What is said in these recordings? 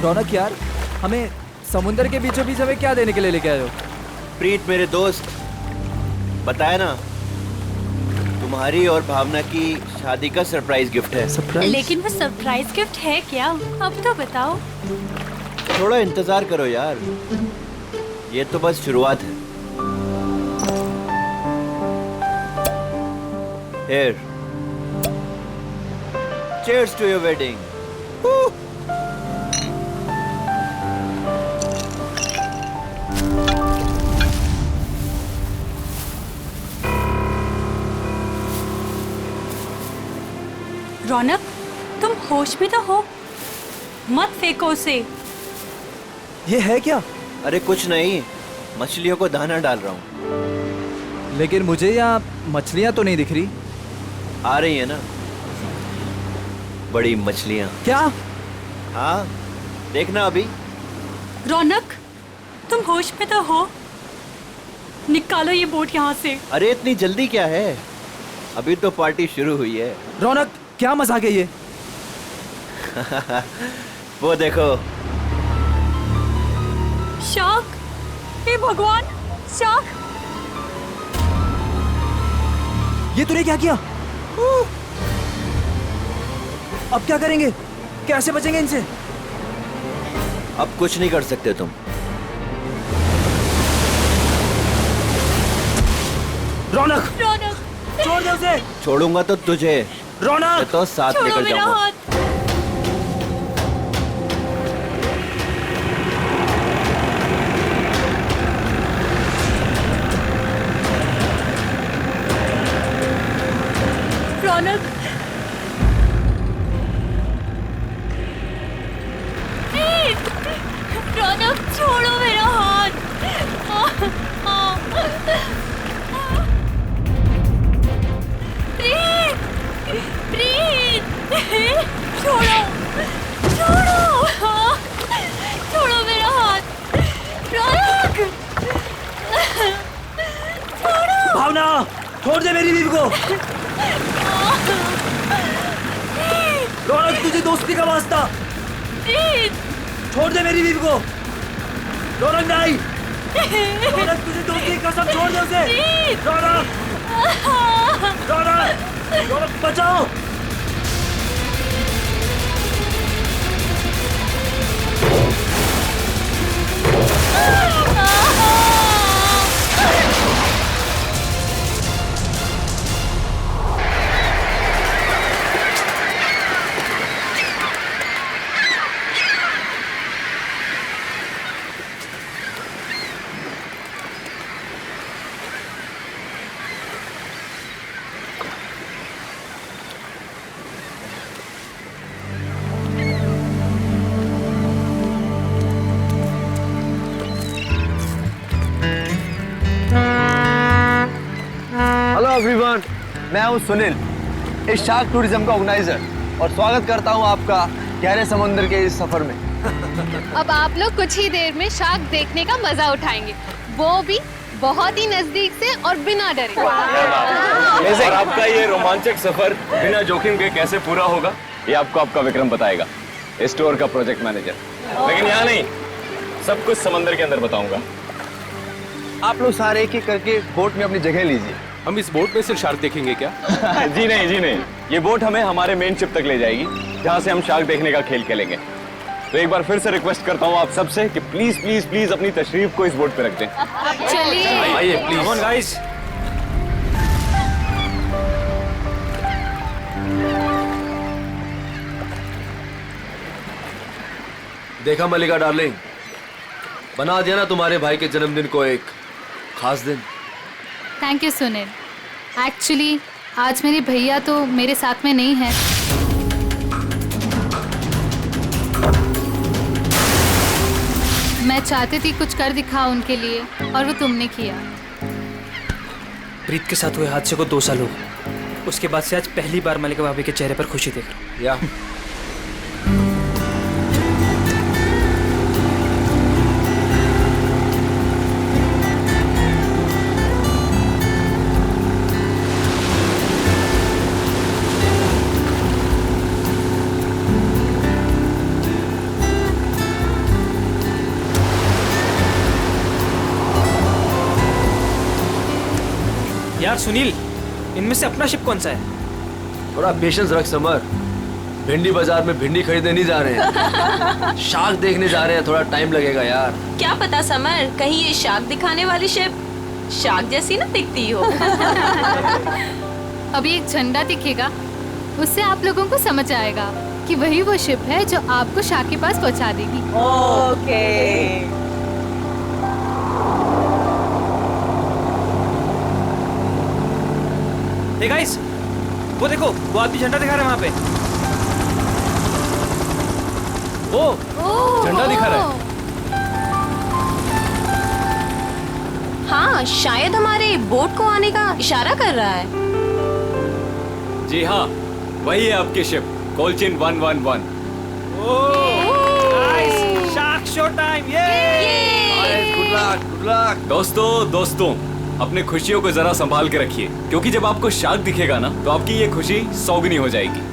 रौनक यार, हमें समुंदर के बीचों बीच हमें क्या देने के लिए लेके आए हो? प्रीत मेरे दोस्त, बताया ना, तुम्हारी और भावना की शादी का सरप्राइज गिफ्ट है। सरप्राइज? लेकिन वो सरप्राइज गिफ्ट है क्या? अब तो बताओ। थोड़ा इंतजार करो यार, ये तो बस शुरुआत है। Here. Cheers to your wedding. रौनक, तुम होश में तो हो? मत फेंको उसे। ये है क्या? अरे कुछ नहीं, मछलियों को दाना डाल रहा हूँ। लेकिन मुझे यहाँ मछलियाँ तो नहीं दिख रही। आ रही है ना बड़ी मछलियाँ। क्या? हाँ, देखना अभी। रौनक, तुम होश में तो हो? निकालो ये बोट यहाँ से। अरे इतनी जल्दी क्या है, अभी तो पार्टी शुरू हुई है। रौनक, क्या मजाक है ये? वो देखो। शार्क! हे भगवान, शार्क! ये तूने क्या किया? अब क्या करेंगे? कैसे बचेंगे इनसे? अब कुछ नहीं कर सकते तुम। रौनक! रौनक! छोड़ दे उसे! छोड़ूंगा तो तुझे, रौनक! तो साथ छोड़ो निकल मेरा जाऊंगा। हाथ। रौनक! रौनक, छोड़ो मेरा हाथ। प्रीत! प्रीत! छोड़ो! छोड़ो! छोड़ो मेरा हाथ। रौनक! छोड़ो! भावना, छोड़ दे मेरी बीवी को। रौनक, तुझे दोस्ती का वास्ता। प्रीत! छोड़ दे मेरी बीवी को। रौनक नहीं। रौनक, तुझे दोस्ती की कसम, छोड़ दे उसे। प्रीत! रौनक! रौनक! रौनक, बचाओ! हेलो एवरीवन, मैं हूं सुनील, इस शार्क टूरिज्म का ऑर्गेनाइजर, और स्वागत करता हूं आपका गहरे समुद्र के इस सफर में। अब आप लोग कुछ ही देर में शार्क देखने का मजा उठाएंगे, वो भी बहुत ही नजदीक से और बिना डरे। और आपका ये रोमांचक सफर बिना जोखिम के कैसे पूरा होगा, ये आपको आपका विक्रम बताएगा, स्टोर का प्रोजेक्ट मैनेजर। लेकिन यहाँ नहीं, सब कुछ समंदर के अंदर बताऊंगा। आप लोग सारे एक एक करके बोट में अपनी जगह लीजिए। हम इस बोट में सिर्फ शार्क देखेंगे क्या? जी नहीं, जी नहीं, ये बोट हमें हमारे मेन शिप तक ले जाएगी, जहाँ से हम शार्क देखने का खेल खेलेंगे। तो एक बार फिर से रिक्वेस्ट करता हूँ आप सबसे कि प्लीज प्लीज प्लीज अपनी तशरीफ को इस बोट पे रख दें। चलिए। आइए प्लीज। Come on guys. देखा मलिका डार्लिंग, बना दिया ना तुम्हारे भाई के जन्मदिन को एक खास दिन। Thank you Sunil. एक्चुअली आज मेरे भैया तो मेरे साथ में नहीं है। मैं चाहती थी कुछ कर दिखा उनके लिए, और वो तुमने किया। प्रीत के साथ हुए हादसे को 2 साल हो गए। उसके बाद से आज पहली बार मलिका भाभी के चेहरे पर खुशी देख रहा हूँ। या यार सुनील, इनमें से अपना शिप कौन सा है? थोड़ा पेशेंस रख समर। भिंडी बाजार में भिंडी खरीदने नहीं जा रहे हैं, शार्क देखने जा रहे हैं। थोड़ा टाइम लगेगा यार। क्या पता समर, कहीं ये शार्क दिखाने वाली शिप शार्क जैसी ना दिखती हो। अभी एक झंडा दिखेगा, उससे आप लोगों को समझ आएगा कि वही वो शिप है जो आपको शार्क के पास पहुंचा देगी। ओके। हे गाइस, वो देखो, वो आदमी झंडा दिखा रहा है वहाँ पे। ओ, झंडा दिखा रहा है। हाँ, शायद हमारे बोट को आने का इशारा कर रहा है। जी हाँ, वही है आपकी शिप, कोलचिन 111। Nice, shark show time. Good luck, good luck. दोस्तों, अपने खुशियों को जरा संभाल के रखिए, क्योंकि जब आपको शार्क दिखेगा ना, तो आपकी ये खुशी सौगनी हो जाएगी।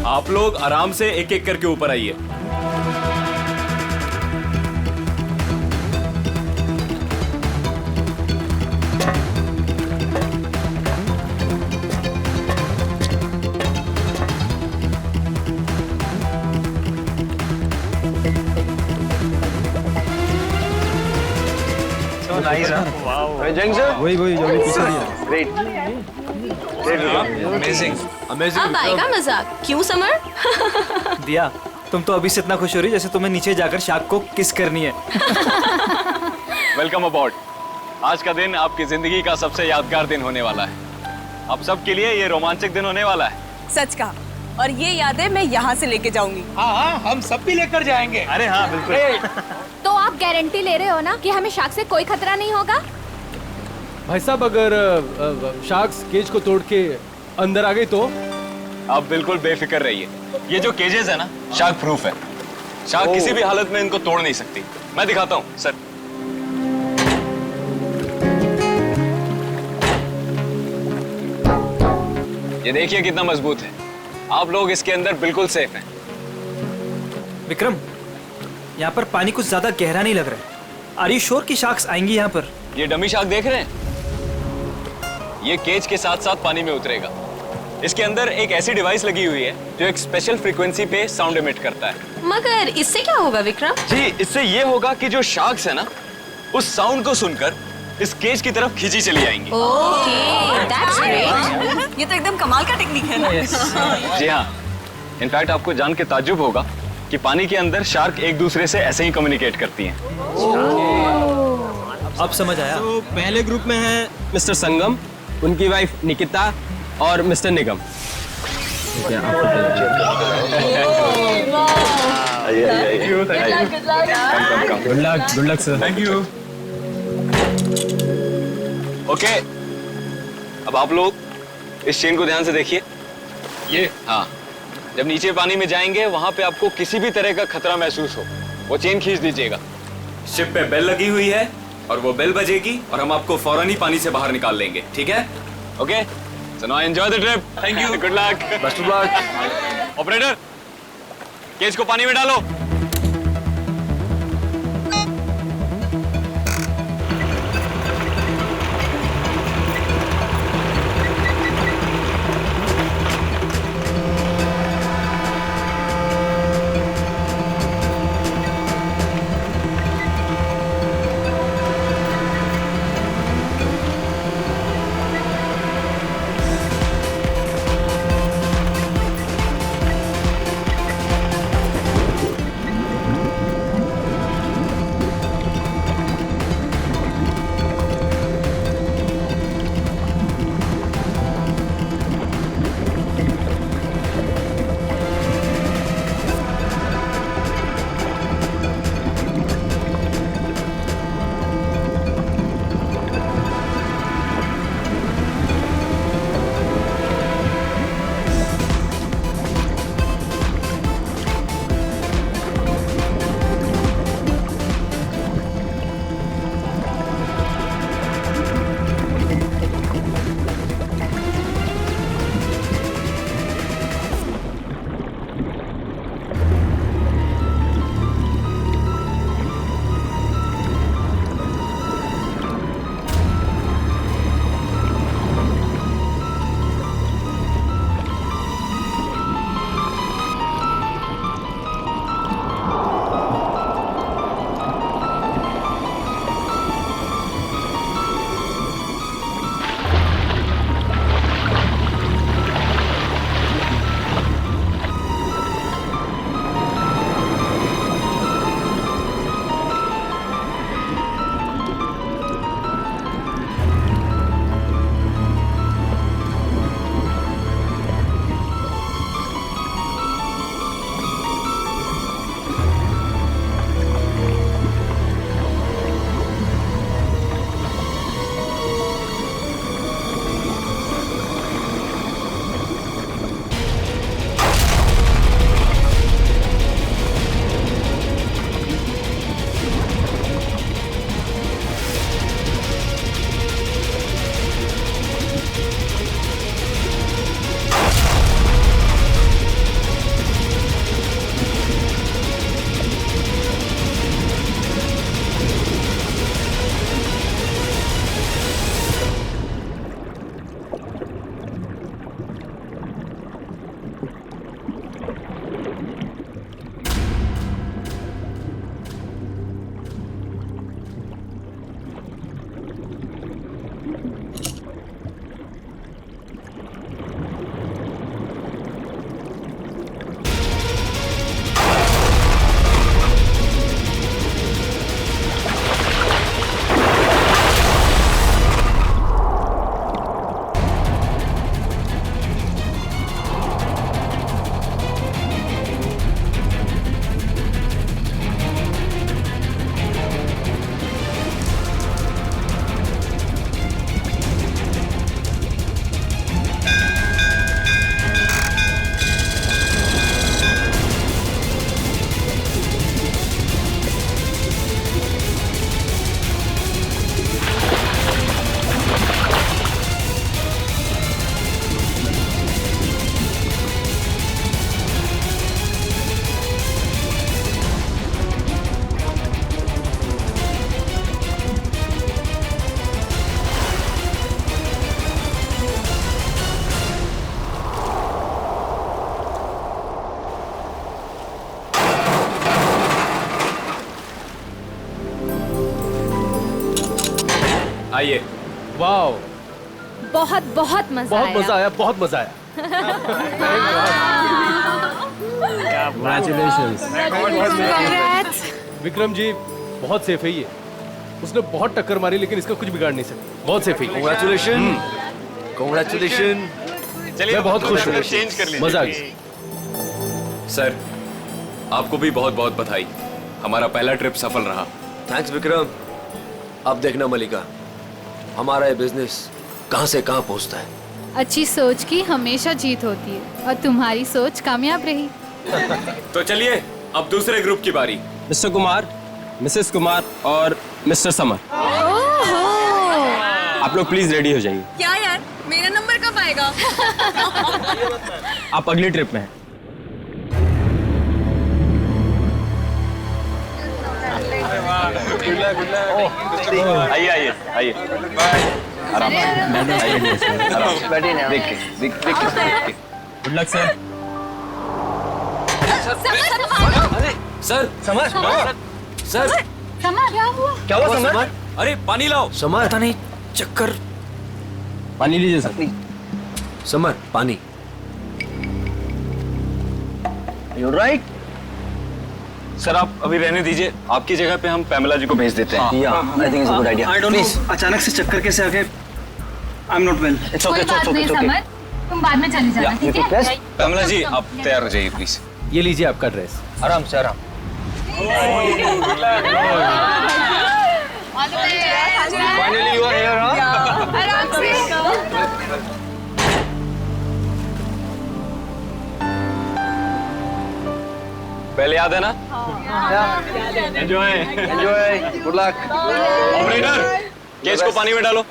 आप लोग आराम से एक एक करके ऊपर आइए। So nice, huh? Wow. Jung sir? वही जो अभी पीछे दिया। Great. Amazing. अमेजिंग। अब आएगा मजाक, क्यों समर? दिया, तुम तो अभी से इतना खुश हो रही जैसे तुम्हें नीचे जाकर शार्क को किस करनी है। वेलकम अबॉर्ड। आज का दिन आपकी जिंदगी का सबसे यादगार दिन होने वाला है। आप सबके लिए ये रोमांचक दिन होने वाला है। सच कहा, और ये यादें मैं यहाँ से लेके जाऊंगी। हाँ, हम सब भी लेकर जाएंगे। अरे हाँ, बिल्कुल। तो आप गारंटी ले रहे हो ना कि हमें शार्क से कोई खतरा नहीं होगा? भाई साहब, अगर शार्क्स केज को तोड़ के अंदर आ गई तो? आप बिल्कुल बेफिक्र रहिए। ये जो केजेस है ना, शार्क प्रूफ है। शार्क किसी भी हालत में इनको तोड़ नहीं सकती। मैं दिखाता हूँ सर। ये देखिए कितना मजबूत है। आप लोग इसके अंदर बिल्कुल सेफ हैं। विक्रम, यहाँ पर पानी कुछ ज्यादा गहरा नहीं लग रहा है। आर यू श्योर कि शार्क्स आएंगी यहाँ पर? ये डमी शार्क देख रहे हैं? ये केज के साथ साथ पानी में उतरेगा। इसके अंदर एक ऐसी डिवाइस लगी हुई है जो एक स्पेशल फ्रीक्वेंसी पे साउंड एमिट करता है। मगर इससे क्या होगा विक्रम? जी, इससे ये होगा कि जो शार्क्स है ना, उस साउंड को सुनकर इस केज की तरफ खींची चली आएंगी। Okay, that's great. ये तो एकदम कमाल का टेक्निक है ना? जी हाँ, इनफैक्ट आपको जान के ताज्जुब होगा कि पानी के अंदर शार्क एक दूसरे से ऐसे ही कम्युनिकेट करती हैं। अब समझ आया। तो पहले ग्रुप में है मिस्टर संगम, उनकी वाइफ निकिता और mister Nigam. Good luck sir. Thank you. Okay, अब आप लोग इस चेन को ध्यान से देखिए। ये हाँ, जब नीचे पानी में जाएंगे वहां पे आपको किसी भी तरह का खतरा महसूस हो, वो चेन खींच दीजिएगा। शिप पे बेल लगी हुई है और वो बेल बजेगी और हम आपको फौरन ही पानी से बाहर निकाल लेंगे, ठीक है? Okay, so now enjoy the trip. Thank you, good luck, best of luck. Operator, cage को पानी में डालो। आइए। वाह, बहुत बहुत मजा आया। बहुत मजा आया, बहुत मजा आया। Congratulations. विक्रम जी बहुत सेफ है ये। उसने बहुत टक्कर मारी लेकिन इसका कुछ बिगाड़ नहीं सकता। बहुत सेफ है। Congratulations, congratulations। मैं बहुत खुश हूँ। चेंज कर लीजिए। मजा आ गया। सर, आपको भी बहुत बहुत बधाई। हमारा पहला ट्रिप सफल रहा। थैंक्स विक्रम। अब देखना मलिका, हमारा ये बिजनेस कहाँ से कहाँ पहुँचता है। अच्छी सोच की हमेशा जीत होती है और तुम्हारी सोच कामयाब रही। तो चलिए अब दूसरे ग्रुप की बारी। मिस्टर कुमार, मिसेस कुमार और मिस्टर समर, आप लोग प्लीज रेडी हो जाइए। क्या यार, मेरा नंबर कब आएगा? आप अगली ट्रिप में हैं। आइए आइए आइए। आराम से बैठिए ना। Good luck sir. Sir, summer, sir, क्या हुआ? क्या हुआ समर? अरे पानी लाओ। समर, पता नहीं, चक्कर। पानी लीजिए सर। समर पानी। You're right. सर आप अभी रहने दीजिए, आपकी जगह पे हम पैमेला जी को भेज देते हैं। Yeah, I think it's a good idea. I don't Please. No अचानक से चक्कर कैसे आ गए। I am not well. It's okay, it's okay, it's okay. Samar, तुम बाद में चली जाना, ठीक है? Yes? पैमेला जी आप तैयार हो जाइए प्लीज। ये लीजिए आपका ड्रेस। आराम से आराम। Finally you are here, huh? आराम से। पहले याद है ना? Enjoy. Enjoy. Good luck. Operator, case को पानी में डालो।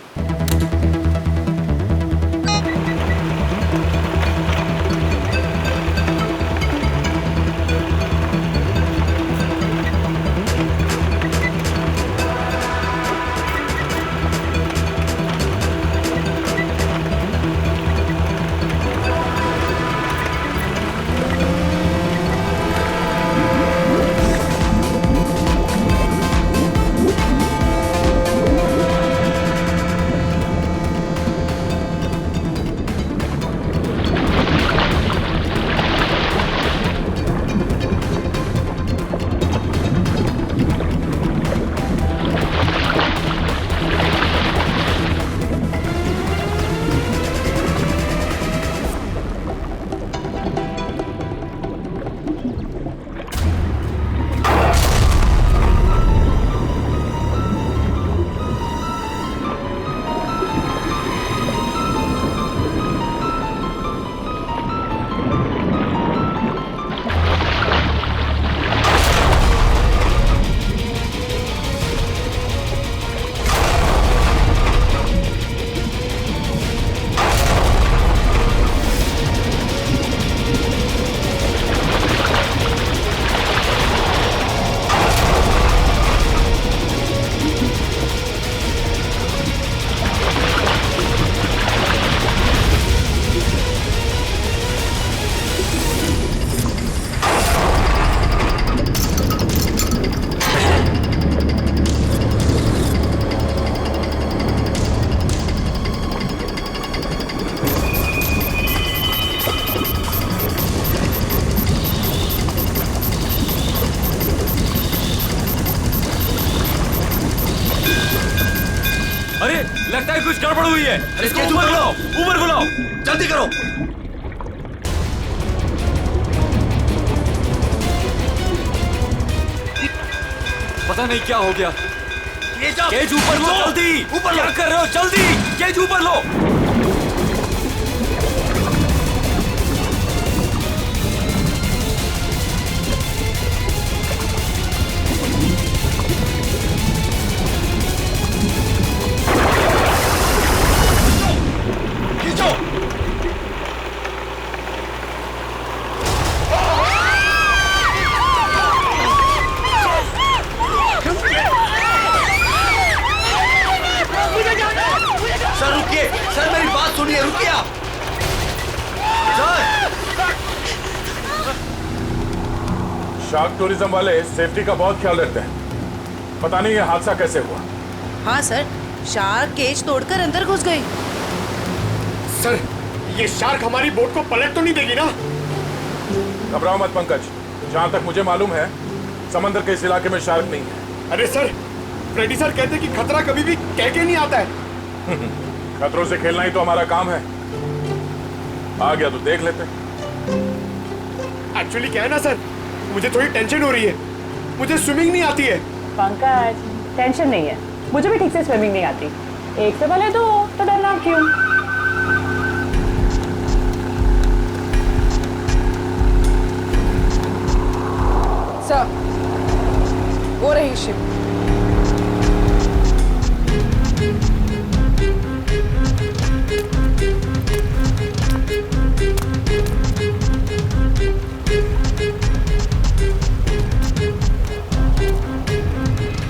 अरे लगता है कुछ गड़बड़ हुई है। इसको ऊपर बुलाओ, ऊपर बुलाओ, जल्दी करो। पता नहीं क्या हो गया। केज ऊपर लो जल्दी। ऊपर क्या कर रहे हो? जल्दी केज ऊपर लो। सर रुकिए, सर मेरी बात सुनिए, रुकिए आप। शार्क टूरिज्म वाले सेफ्टी का बहुत ख्याल रखते हैं। पता नहीं ये हादसा कैसे हुआ। हाँ सर, शार्क केज तोड़कर अंदर घुस गई। सर, ये शार्क हमारी बोट को पलट तो नहीं देगी ना? घबराओ मत पंकज, जहाँ तक मुझे मालूम है समंदर के इस इलाके में शार्क नहीं है। अरे सर, फ्रेडी सर कहते कि खतरा कभी भी कह के नहीं आता है। खतरों से खेलना ही तो हमारा काम है। आ गया तो देख लेते। एक्चुअली क्या है ना सर, मुझे थोड़ी टेंशन हो रही है। मुझे स्विमिंग नहीं आती है। पंकज, टेंशन नहीं है, मुझे भी ठीक से स्विमिंग नहीं आती। एक से भले दो, तो डरना क्यों? सर, वो रही शिप।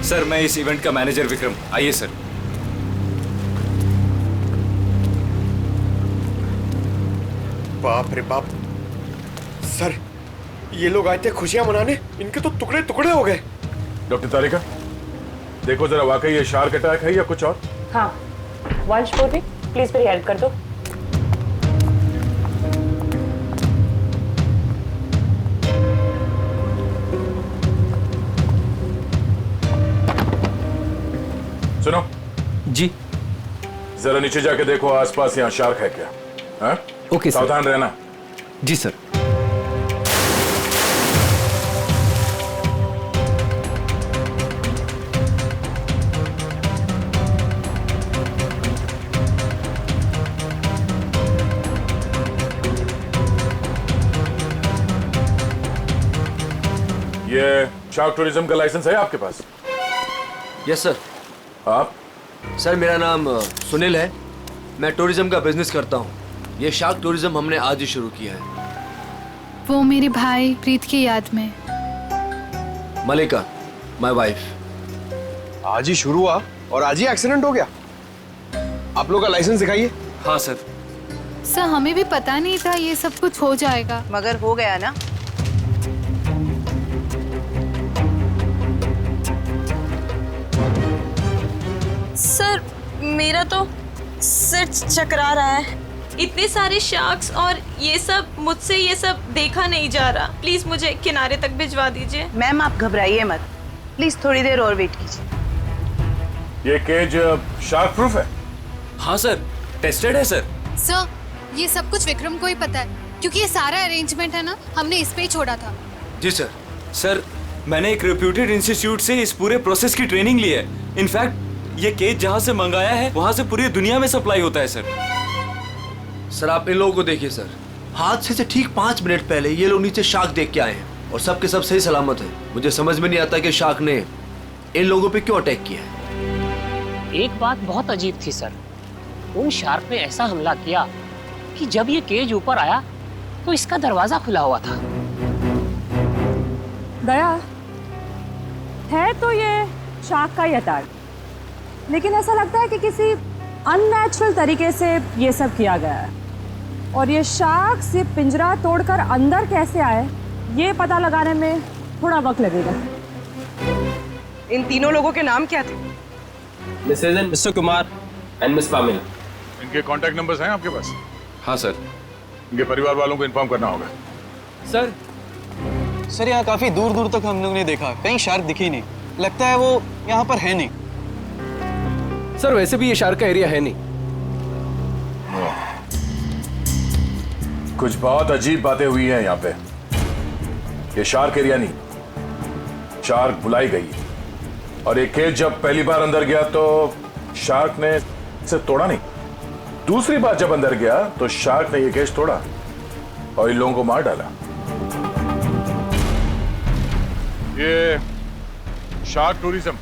सर, मैं इस इवेंट का मैनेजर विक्रम। आइए सर। बाप रे बाप, सर ये लोग आए थे खुशियां मनाने, इनके तो टुकड़े टुकड़े हो गए। डॉक्टर तारिका, देखो जरा वाकई ये शार्क अटैक है या कुछ और। हाँ, वंश बोली, प्लीज मेरी हेल्प कर दो। सुनो जी, जरा नीचे जाके देखो आसपास यहाँ शार्क है क्या। हाँ? Okay sir. सावधान रहना। जी सर। ये शार्क टूरिज्म का लाइसेंस है आपके पास? Yes sir. आप? सर मेरा नाम सुनील है, मैं टूरिज्म का बिजनेस करता हूँ। ये शार्क टूरिज्म हमने आज ही शुरू किया है। वो मेरे भाई प्रीत की याद में। मलिका, माय वाइफ। आज ही शुरू हुआ और आज ही एक्सीडेंट हो गया। आप लोग का लाइसेंस दिखाइए। हाँ सर। सर, हमें भी पता नहीं था ये सब कुछ हो जाएगा। मगर हो गया ना। सर, मेरा तो सिर चकरा रहा है। इतने सारे शार्क्स और ये सब, मुझसे ये सब देखा नहीं जा रहा। प्लीज मुझे किनारे तक भिजवा दीजिए। मैम आप घबराइए मत, प्लीज थोड़ी देर और वेट कीजिए। ये केज शार्क प्रूफ है? हाँ सर, टेस्टेड है सर। सर, ये सब कुछ विक्रम को ही पता है, क्योंकि ये सारा अरेंजमेंट है ना, हमने इस पे ही छोड़ा था। जी सर। सर, मैंने एक रेप्यूटेड इंस्टीट्यूट से इस पूरे प्रोसेस की ट्रेनिंग ली है। इनफैक्ट ये केज जहाँ से मंगाया है वहाँ से पूरी दुनिया में सप्लाई होता है सर। सर आप इन लोगों को देखिए सर, हादसे से ठीक 5 मिनट पहले ये लोग नीचे शार्क देख के आए हैं और सबके सब सही सलामत है। मुझे समझ में नहीं आता कि शार्क ने इन लोगों पे क्यों अटैक किया है। एक बात बहुत अजीब थी सर, उन शार्क ने ऐसा हमला किया कि जब ये केज ऊपर आया तो इसका दरवाजा खुला हुआ था। दया है तो ये शार्क का ही अटैक, लेकिन ऐसा लगता है कि किसी अननेचुरल तरीके से ये सब किया गया है। और ये शार्क से पिंजरा तोड़कर अंदर कैसे आए, ये पता लगाने में थोड़ा वक्त लगेगा। इन तीनों लोगों के नाम क्या थे? Mrs and mister Kumar and miss Pamila. इनके कांटेक्ट नंबर्स हैं आपके पास? हाँ सर। इनके परिवार वालों को इन्फॉर्म करना होगा। सर यहाँ काफी दूर दूर तक हम लोग ने देखा, कहीं शार्क दिखी नहीं। लगता है वो यहाँ पर है नहीं। सर वैसे भी ये शार्क का एरिया है नहीं। कुछ बहुत अजीब बातें हुई हैं यहाँ पे। ये शार्क एरिया नहीं, शार्क बुलाई गई। और एक केज जब पहली बार अंदर गया तो शार्क ने इसे तोड़ा नहीं। दूसरी बार जब अंदर गया तो शार्क ने ये केज तोड़ा और इन लोगों को मार डाला। ये शार्क टूरिज्म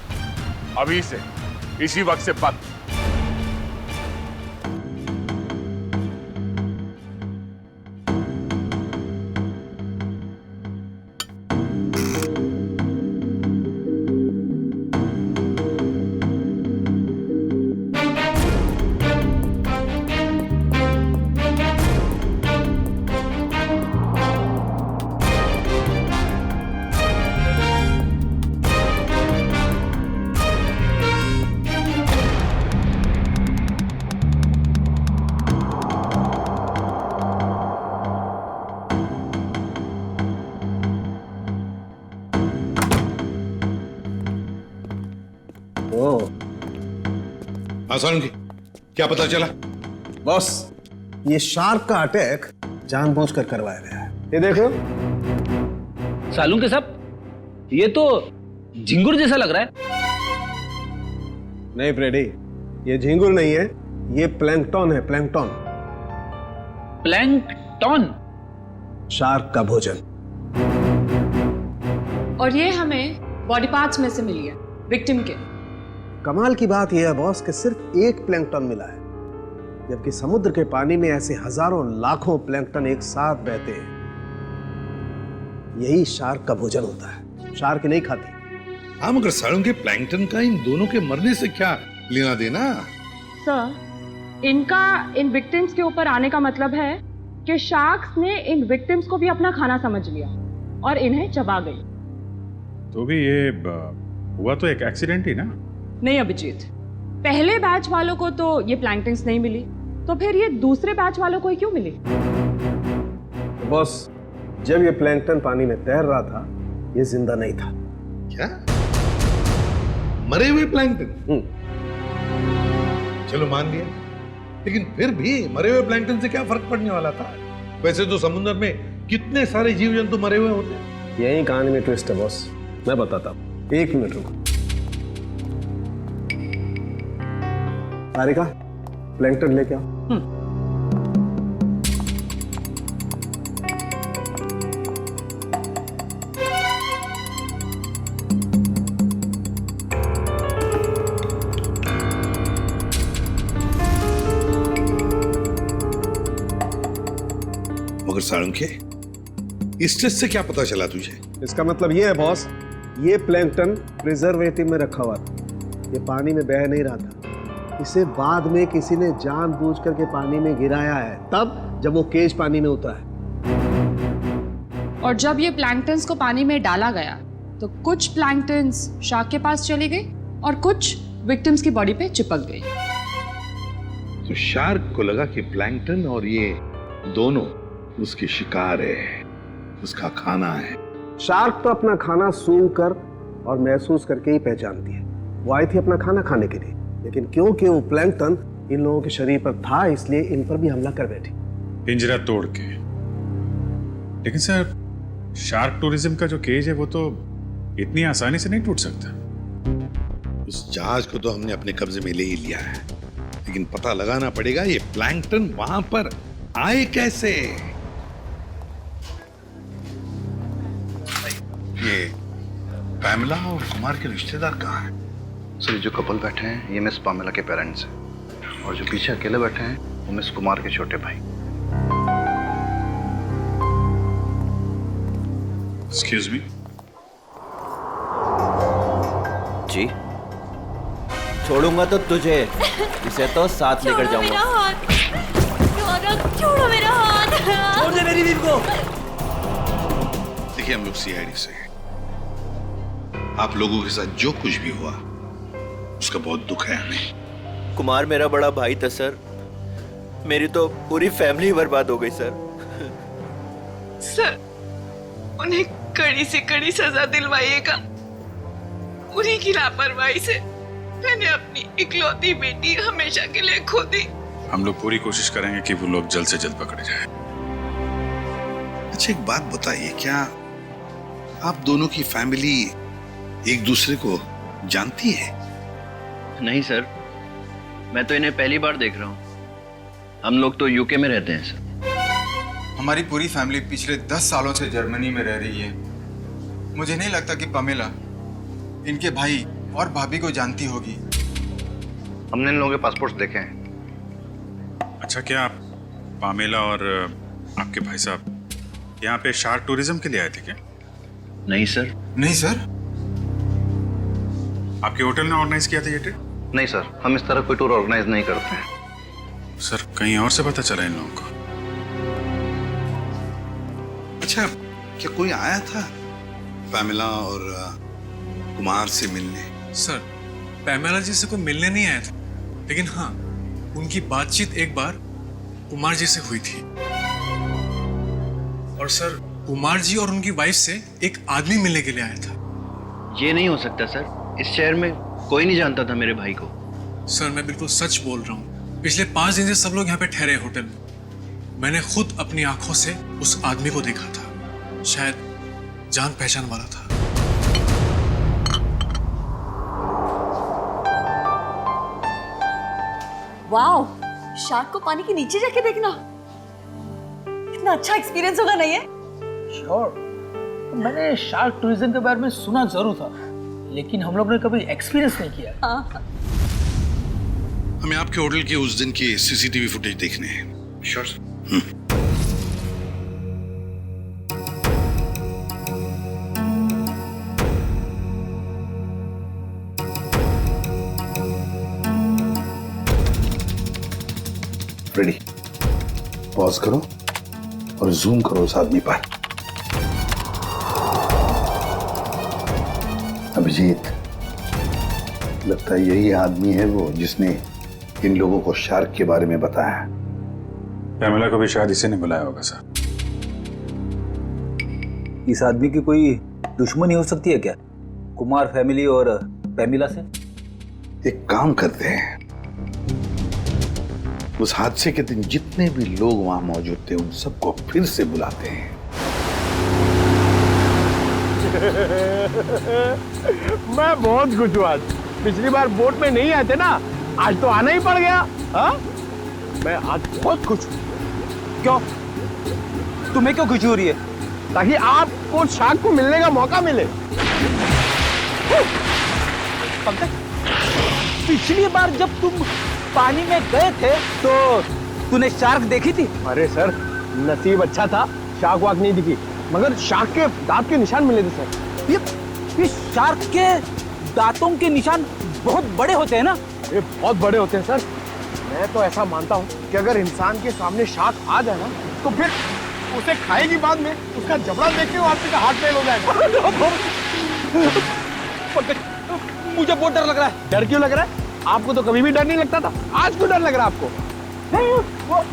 अभी से इसी वक्त से बंद। आसान की क्या पता चला? बॉस, ये शार्क का अटैक जानबूझकर करवाया गया है। ये देखो। सालून के साहब, ये तो झिंगुर जैसा लग रहा है। नहीं फ्रेडी, ये झिंगुर नहीं है, ये प्लैंकटन है, प्लैंकटन। प्लैंकटन? शार्क का भोजन। और ये हमें बॉडी पार्ट्स में से मिली है, विक्टिम के। कमाल की बात यह है बॉस कि सिर्फ एक प्लैंकटन मिला है, जबकि समुद्र के पानी में ऐसे हजारों लाखों प्लैंकटन एक साथ बहते हैं। यही शार्क का भोजन होता है। शार्क नहीं खाती। हाँ, मगर सालुंके प्लैंकटन का इन दोनों के मरने से क्या लेना देना? सर, इनका इन विक्टिम्स के ऊपर आने का मतलब है कि शार्क्स ने इन विक्टिम्स को भी अपना खाना समझ लिया और इन्हें चबा गई। तो भी ये हुआ तो एक एक्सीडेंट ही ना? नहीं अभिजीत, पहले बैच वालों को तो ये प्लैंकटन्स नहीं मिली, तो फिर ये दूसरे बैच वालों को ही क्यों मिली? तो बॉस, जब ये प्लैंकटन पानी में तैर रहा था, ये जिंदा नहीं था। क्या? मरे हुए प्लैंकटन? चलो मान लिया, लेकिन फिर भी मरे हुए प्लैंकटन से क्या फर्क पड़ने वाला था? वैसे तो समुद्र में कितने सारे जीव जंतु मरे हुए होते हैं। यही कहानी में ट्विस्ट है बॉस, मैं बताता हूँ। 1 मिनट रुको। सारिका, प्लैंकटन लेके आओ। मगर सालुंके, इस टेस्ट से क्या पता चला तुझे? इसका मतलब ये है बॉस, ये प्लैंकटन प्रिजर्वेटिव में रखा हुआ था। ये पानी में बह नहीं रहा था। इसे बाद में किसी ने जानबूझ करके पानी में गिराया है, तब जब वो केज पानी में उतरा है। और जब ये प्लैंकटन्स को पानी में डाला गया, तो कुछ प्लैंकटन्स शार्क के पास चली गई और कुछ विक्टिम्स की बॉडी पे चिपक गई। तो शार्क को लगा कि प्लैंकटन और ये दोनों उसकी शिकार है, उसका खाना है। शार्क तो अपना खाना सूंघ कर और महसूस करके ही पहचानती है। वो आई थी अपना खाना खाने के लिए, लेकिन क्योंकि वो प्लैंकटन इन लोगों के शरीर पर था, इसलिए इन पर भी हमला कर बैठी। पिंजरा तोड़ के। लेकिन सर, शार्क टूरिज्म का जो केज है वो तो इतनी आसानी से नहीं टूट सकता। उस जहाज को तो हमने अपने कब्जे में ले ही लिया है, लेकिन पता लगाना पड़ेगा ये प्लैंकटन वहां पर आए कैसे। ये पैमेला और कुमार के रिश्तेदार कहाँ हैं? सर, जो कपल बैठे हैं ये मिस पामेला के पेरेंट्स हैं, और जो पीछे अकेले बैठे हैं वो मिस कुमार के छोटे भाई। Excuse me. जी, छोड़ूंगा तो तुझे, इसे तो साथ लेकर जाऊंगा। छोड़ो मेरा हाथ। छोड़ दे मेरी बीवी को। देखिए, हम लोग सीआईडी से हैं। आप लोगों के साथ जो कुछ भी हुआ उसका बहुत दुख है हमें। कुमार मेरा बड़ा भाई था सर, मेरी तो पूरी फैमिली बर्बाद हो गई सर। सर, उन्हें कड़ी से कड़ी सजा दिलवाइएगा। उन्हीं की लापरवाही से मैंने अपनी इकलौती बेटी हमेशा के लिए खो दी। हम लोग पूरी कोशिश करेंगे कि वो लोग जल्द से जल्द पकड़े जाएं। अच्छा, एक बात बताइए, क्या आप दोनों की फैमिली एक दूसरे को जानती है? नहीं सर, मैं तो इन्हें पहली बार देख रहा हूँ। हम लोग तो यूके में रहते हैं सर। हमारी पूरी फैमिली पिछले 10 सालों से जर्मनी में रह रही है। मुझे नहीं लगता कि पामेला इनके भाई और भाभी को जानती होगी। हमने इन लोगों के पासपोर्ट देखे हैं। अच्छा, क्या आप पामेला और आपके भाई साहब यहाँ पे शार्क टूरिज्म के लिए आए थे क्या? नहीं सर। नहीं सर? आपके होटल ने ऑर्गेनाइज किया था ये ट्रिप? नहीं सर, हम इस तरह कोई टूर ऑर्गेनाइज नहीं करते हैं। सर, कहीं और से पता चला इन लोगों को? अच्छा, क्या कोई आया था पैमेला और कुमार से मिलने? सर, पैमेला जी से कोई मिलने नहीं आया था, लेकिन हाँ, उनकी बातचीत एक बार कुमार जी से हुई थी। और सर, कुमार जी और उनकी वाइफ से एक आदमी मिलने के लिए आया था। ये नहीं हो सकता सर, इस शहर में कोई नहीं जानता था मेरे भाई को। सर मैं बिल्कुल सच बोल रहा हूँ। पिछले 5 दिन से सब लोग यहाँ पे ठहरे होटल में। मैंने खुद अपनी आंखों से उस आदमी को देखा था, शायद जान पहचान वाला था। वाओ, शार्क को पानी के नीचे जाके देखना कितना अच्छा एक्सपीरियंस होगा, नहीं है? श्योर। मैंने शार्क टूरिज्म के बारे में सुना जरूर था, लेकिन हम लोग ने कभी एक्सपीरियंस नहीं किया। हाँ। हमें आपके होटल के उस दिन की सीसीटीवी फुटेज देखने हैं। Sure sir. रेडी, पॉज करो और जूम करो उस आदमी पर। अभिजीत, लगता है यही आदमी है वो जिसने इन लोगों को शार्क के बारे में बताया। पैमेला को भी शायद इसी ने बुलाया होगा सर। इस आदमी की कोई दुश्मनी हो सकती है क्या, कुमार फैमिली और पैमिला से? एक काम करते हैं, उस हादसे के दिन जितने भी लोग वहां मौजूद थे उन सबको फिर से बुलाते हैं। मैं बहुत खुश हूँ आज। पिछली बार बोट में नहीं आए थे ना, आज तो आना ही पड़ गया। हाँ, मैं आज बहुत खुश हूँ। क्यों? तुम्हें क्यों खुशी हो रही है? ताकि आपको शार्क को मिलने का मौका मिले। पिछली बार जब तुम पानी में गए थे तो तूने शार्क देखी थी? अरे सर, नसीब अच्छा था, शार्क वाक नहीं दिखी, मगर शार्क के दांत के निशान मिले थे सर। ये शार्क के दांतों के निशान बहुत बड़े होते हैं ना? ये बहुत बड़े होते हैं सर। मैं तो ऐसा मानता हूँ कि अगर इंसान के सामने शार्क आ जाए ना, तो फिर उसे खाएगी बाद में, उसका जबड़ा देख के वो आदमी का हार्ट फेल हो जाएगा। मुझे बहुत डर लग रहा है। डर क्यों लग रहा है? आपको तो कभी भी डर नहीं लगता था, आज क्यों डर लग रहा है आपको? नहीं, वो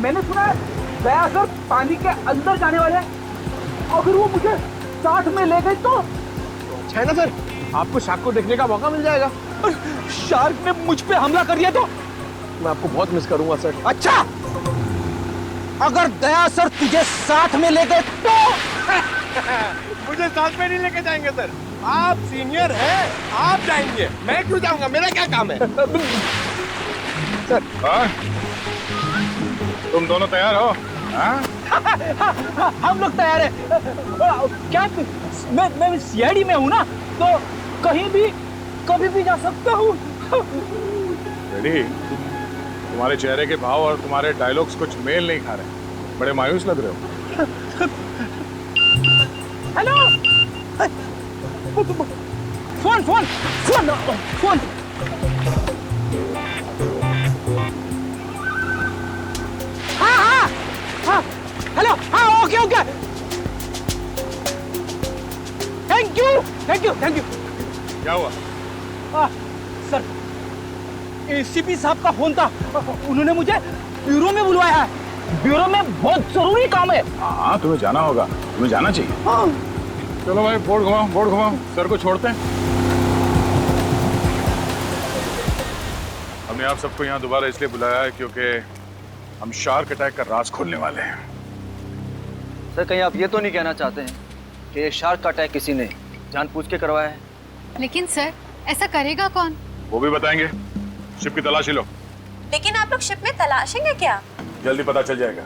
मैंने सुना है दया सर पानी के अंदर जाने वाले हैं। अगर वो मुझे साथ में ले गए तो अच्छा है ना सर, आपको शार्क को देखने का मौका मिल जाएगा। शार्क ने मुझ पे हमला कर दिया तो मैं आपको बहुत मिस करूंगा सर। अच्छा, अगर दया सर तुझे साथ में ले गए तो? मुझे साथ में नहीं लेके जाएंगे सर, आप सीनियर हैं, आप जाएंगे, मैं क्यों जाऊंगा? मेरा क्या काम है? सर तुम दोनों तैयार हो? हम लोग तैयार हैं। क्या मैं सीआईडी में हूँ ना, तो कहीं भी कभी भी जा सकता हूँ। रेडी? तुम्हारे चेहरे के भाव और तुम्हारे डायलॉग्स कुछ मेल नहीं खा रहे, बड़े मायूस लग रहे हो। Hello, phone phone phone phone. हाँ, हेलो, हाँ, okay okay, thank you thank you thank you. क्या हुआ? सर, एसीपी साहब का फोन था, उन्होंने मुझे ब्यूरो में बुलवाया है। ब्यूरो में बहुत जरूरी काम है। हाँ, तुम्हें जाना होगा, तुम्हें जाना चाहिए। हाँ। चलो भाई, बोर्ड घुमाओ, सर को छोड़ते हैं। हमने आप सबको यहाँ दोबारा इसलिए बुलाया है क्योंकि हम शार्क अटैक का राज खोलने वाले हैं। सर, कहीं आप ये तो नहीं कहना चाहते हैं कि ये शार्क का अटैक किसी ने जानबूझ के करवाया है? लेकिन सर, ऐसा करेगा कौन? वो भी बताएंगे। शिप की तलाशी लो। लेकिन आप लोग शिप में तलाशेंगे क्या? जल्दी पता चल जाएगा।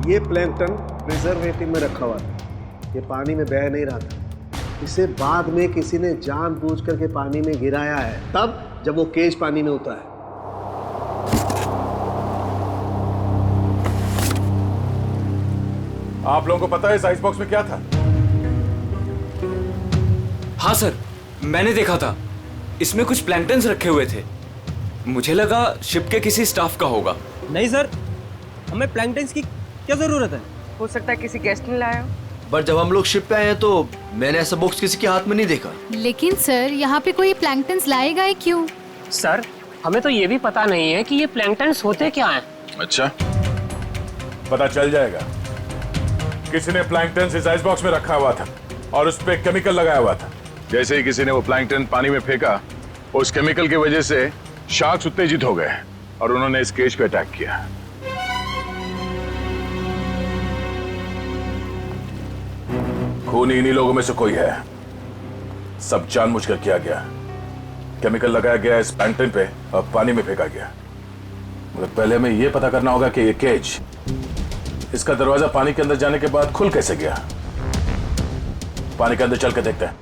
ये प्लैंकटन प्रिजर्वेटिव में रखा हुआ था, ये पानी में बह नहीं रहा था। इसे बाद में किसी ने जानबूझ करके पानी में गिराया है, तब जब वो केज पानी में उतरा है। आप लोगों को पता है इस आइस बॉक्स में क्या था? हाँ सर, मैंने देखा था। इसमें कुछ प्लैंकटन्स रखे हुए थे। मुझे लगा शिप के किसी स्टाफ का होगा। नहीं सर, हमें प्लैंकटन्स की क्या जरूरत है? हो सकता है किसी गेस्ट ने लाया हो। पर जब हम लोग शिप पे आए हैं तो मैंने ऐसा बॉक्स किसी के हाथ में नहीं देखा। लेकिन सर यहाँ पे कोई प्लैंकटन्स लाएगा ही क्यों? सर, हमें तो ये भी पता नहीं है कि ये प्लैंकटन्स होते क्या हैं। अच्छा, पता चल जाएगा। किसी ने प्लैंकटन इस आइस बॉक्स में रखा हुआ था और उस पे केमिकल लगाया हुआ था। जैसे ही किसी ने वो प्लैंकटन पानी में फेंका, उस केमिकल की वजह से शार्क्स उत्तेजित हो गए और उन्होंने इस केज पे अटैक किया। खून इन्हीं लोगों में से कोई है। सब जानबूझकर किया गया। केमिकल लगाया गया इस प्लैंकटन पे और पानी में फेंका गया। मगर पहले हमें यह पता करना होगा कि ये केज, इसका दरवाजा पानी के अंदर जाने के बाद खुल कैसे गया। पानी के अंदर चल के देखते हैं।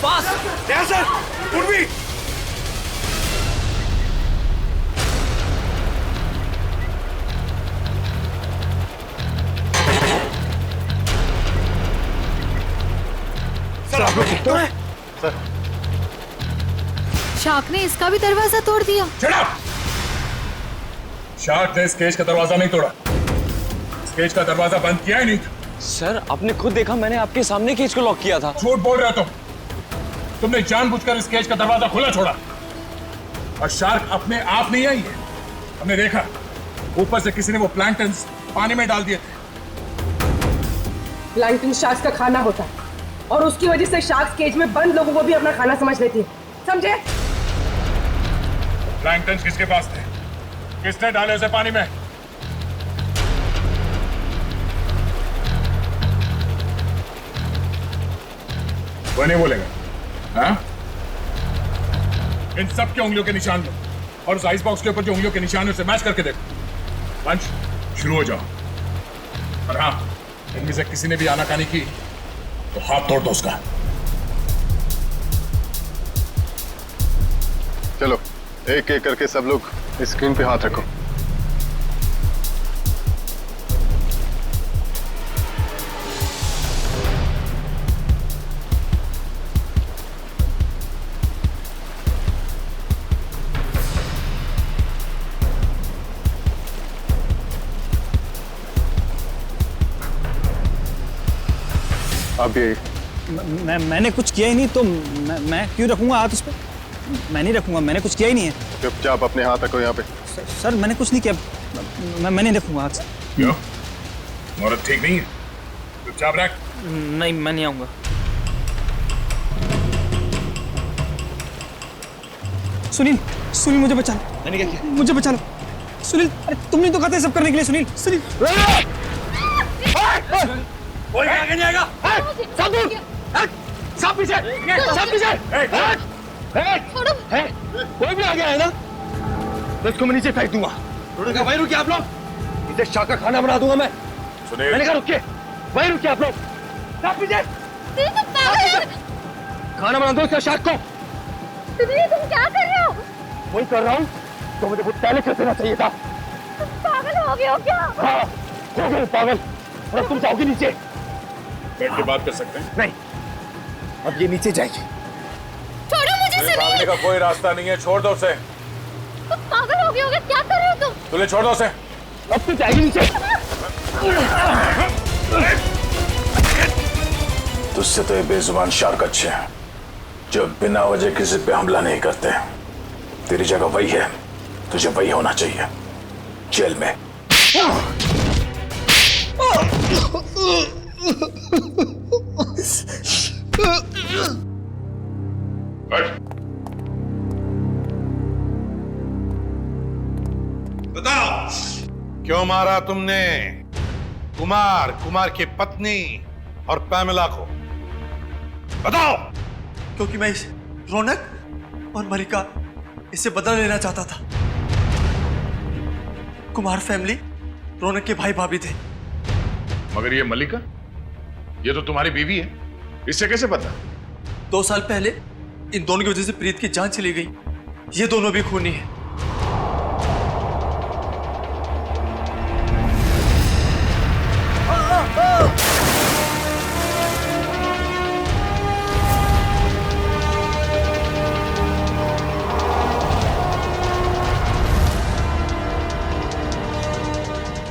Pass. Yes sir. Urvi. Sir आप लोग तो है सर। शार्क ने इसका भी दरवाजा तोड़ दिया। शार्क ने इस केज का दरवाजा नहीं तोड़ा। इस केज का दरवाजा बंद किया ही नहीं था। सर आपने खुद देखा, मैंने आपके सामने केज को लॉक किया था। झूठ बोल रहे हो तुमने जानबूझकर इस केज का दरवाजा खुला छोड़ा। और शार्क अपने आप नहीं आई है, हमने देखा। ऊपर से किसी ने वो प्लैंक्टन्स पानी में डाल दिए थे। प्लैंकटन शार्क्स का खाना होता है और उसकी वजह से शार्क्स केज में बंद लोगों को भी अपना खाना समझ लेती है, समझे? प्लैंक्टन्स किसके पास थे? किसने डाले उसे पानी में? वो नहीं बोलेगा। हाँ? इन सब के उंगलियों के निशान लो और उस आइस बॉक्स के ऊपर जो उंगलियों के निशान है उसे मैच करके देखो। लंच शुरू हो जाओ। और हाँ, इनमें से किसी ने भी आनाकानी की तो हाथ तोड़ दो उसका। चलो एक एक करके सब लोग स्क्रीन पे हाथ रखो। अब ये मैंने कुछ किया ही नहीं तो मैं क्यों रखूंगा हाथ उस पर? मैं नहीं रखूंगा, मैंने कुछ किया ही नहीं है। चुपचाप अपने हाथ रखो यहाँ पे। सर मैंने कुछ नहीं किया, मैं नहीं रखूंगा हाथ। क्यों? औरत ठीक नहीं है? चुपचाप रख। नहीं, मैं नहीं आऊंगा। सुनील, सुनील मुझे बचा लो। मैंने क्या किया? मुझे बचा लो सुनील। अरे तुमने तो कहा था सब करने के लिए। सुनील, सुनील। कोई आगे नहीं आएगा। सब दूर। सब पीछे। सब पीछे। कोई भी आगे आए ना तो इसको मैं नीचे फेंक दूंगा। वहीं रुकिए आप लोग, इसे शार्क का खाना बना दूंगा मैं। सुनील, मैंने कहा रुकिए, वहीं रुकिए आप लोग। सब पीछे। खाना बना दो इसका शार्क को। तुम क्या कर रहे हो? वही कर रहा हूँ तो मुझे बहुत पहले कर देना चाहिए था। तुम पागल हो गए हो क्या? हाँ, हो गए पागल। और तुम जाओगे नीचे। बैठ के बात कर सकते हैं? नहीं, अब ये नीचे जाएगी। छोड़ो मुझे सुनील। भागने का कोई रास्ता नहीं है, छोड़ दो उसे। तुम पागल हो गए हो क्या? क्या कर रहे हो तुम? तुझे छोड़ दो उसे। अब तो जाएगी नीचे। तुझसे तो ये बेजुबान शार्क अच्छे हैं जो बिना वजह किसी पे हमला नहीं करते। तेरी जगह वही है, तुझे वही होना चाहिए, जेल में। बताओ क्यों मारा तुमने कुमार की पत्नी और पैमेला को? बताओ। क्योंकि मैं इस रौनक और मलिका इससे बदला लेना चाहता था। कुमार फैमिली रौनक के भाई भाभी थे। मगर ये मलिका, ये तो तुम्हारी बीवी है, इससे कैसे पता? 2 साल पहले इन दोनों की वजह से प्रीत की जान चली गई। ये दोनों भी खूनी हैं।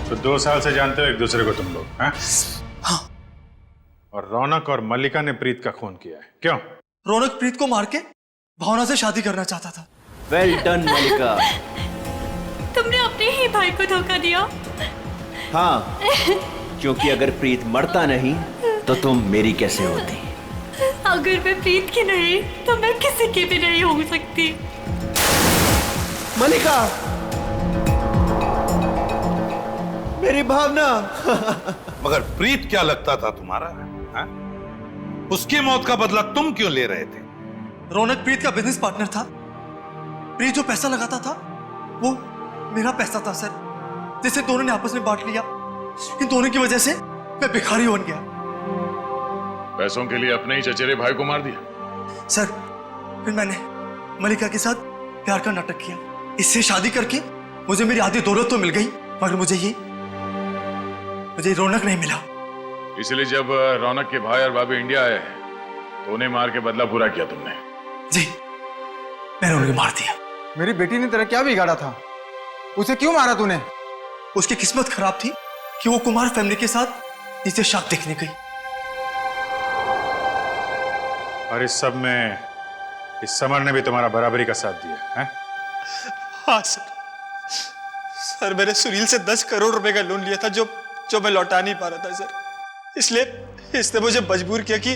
तो 2 साल से जानते हो एक दूसरे को तुम लोग? हाँ? और रौनक और मल्लिका ने प्रीत का खून किया है, क्यों? रौनक प्रीत को मार के भावना से शादी करना चाहता था। वेल डन मल्लिका। तुमने अपने ही भाई को धोखा दिया। हाँ, क्योंकि अगर प्रीत मरता नहीं तो तुम मेरी कैसे होती? अगर मैं प्रीत की नहीं तो मैं किसी की भी नहीं हो सकती। मल्लिका, मेरी भावना। मगर प्रीत क्या लगता था तुम्हारा? हा? उसकी मौत का बदला तुम क्यों ले रहे थे? रौनक प्रीत का बिजनेस पार्टनर था। प्रीत जो पैसा लगाता था वो मेरा पैसा था सर, जिसे दोनों ने आपस में बांट लिया। इन दोनों की वजह से मैं भिखारी बन गया। पैसों के लिए अपने ही चचेरे भाई को मार दिया? सर फिर मैंने मलिका के साथ प्यार का नाटक किया। इससे शादी करके मुझे मेरी आधी दौलत तो मिल गई, मगर मुझे रौनक नहीं मिला। इसलिए जब रौनक के भाई और भाभी इंडिया आए तो उन्हें मार के बदला पूरा किया तुमने? जी, मैंने उन्हें मार दिया। मेरी बेटी ने तेरा क्या बिगाड़ा था? उसे क्यों मारा तूने? उसकी किस्मत खराब थी कि वो कुमार फैमिली के साथ नीचे शाप देखने गई। और इस सब में इस समर ने भी तुम्हारा बराबरी का साथ दिया है? हाँ सर, मैंने सुनील से 10 करोड़ रुपए का लोन लिया था जो मैं लौटा नहीं पा रहा था सर। इसलिए इसने मुझे मजबूर किया कि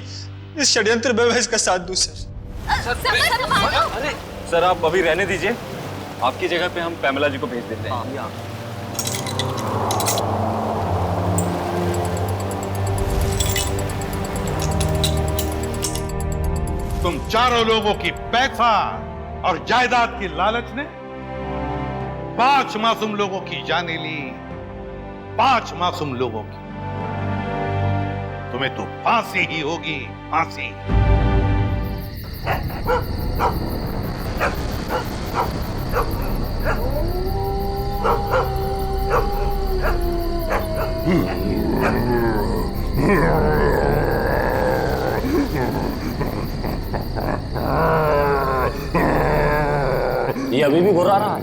इस षड्यंत्र में मैं इसका साथ दूं सर। अरे सर, आप अभी रहने दीजिए, आपकी जगह पे हम पैमेला जी को भेज देते हैं। तुम चारों लोगों की पैसा और जायदाद की लालच ने 5 मासूम लोगों की जाने ली, 5 मासूम लोगों की। तुम्हें तो फांसी ही होगी, फांसी। ये अभी भी घुरा रहा है।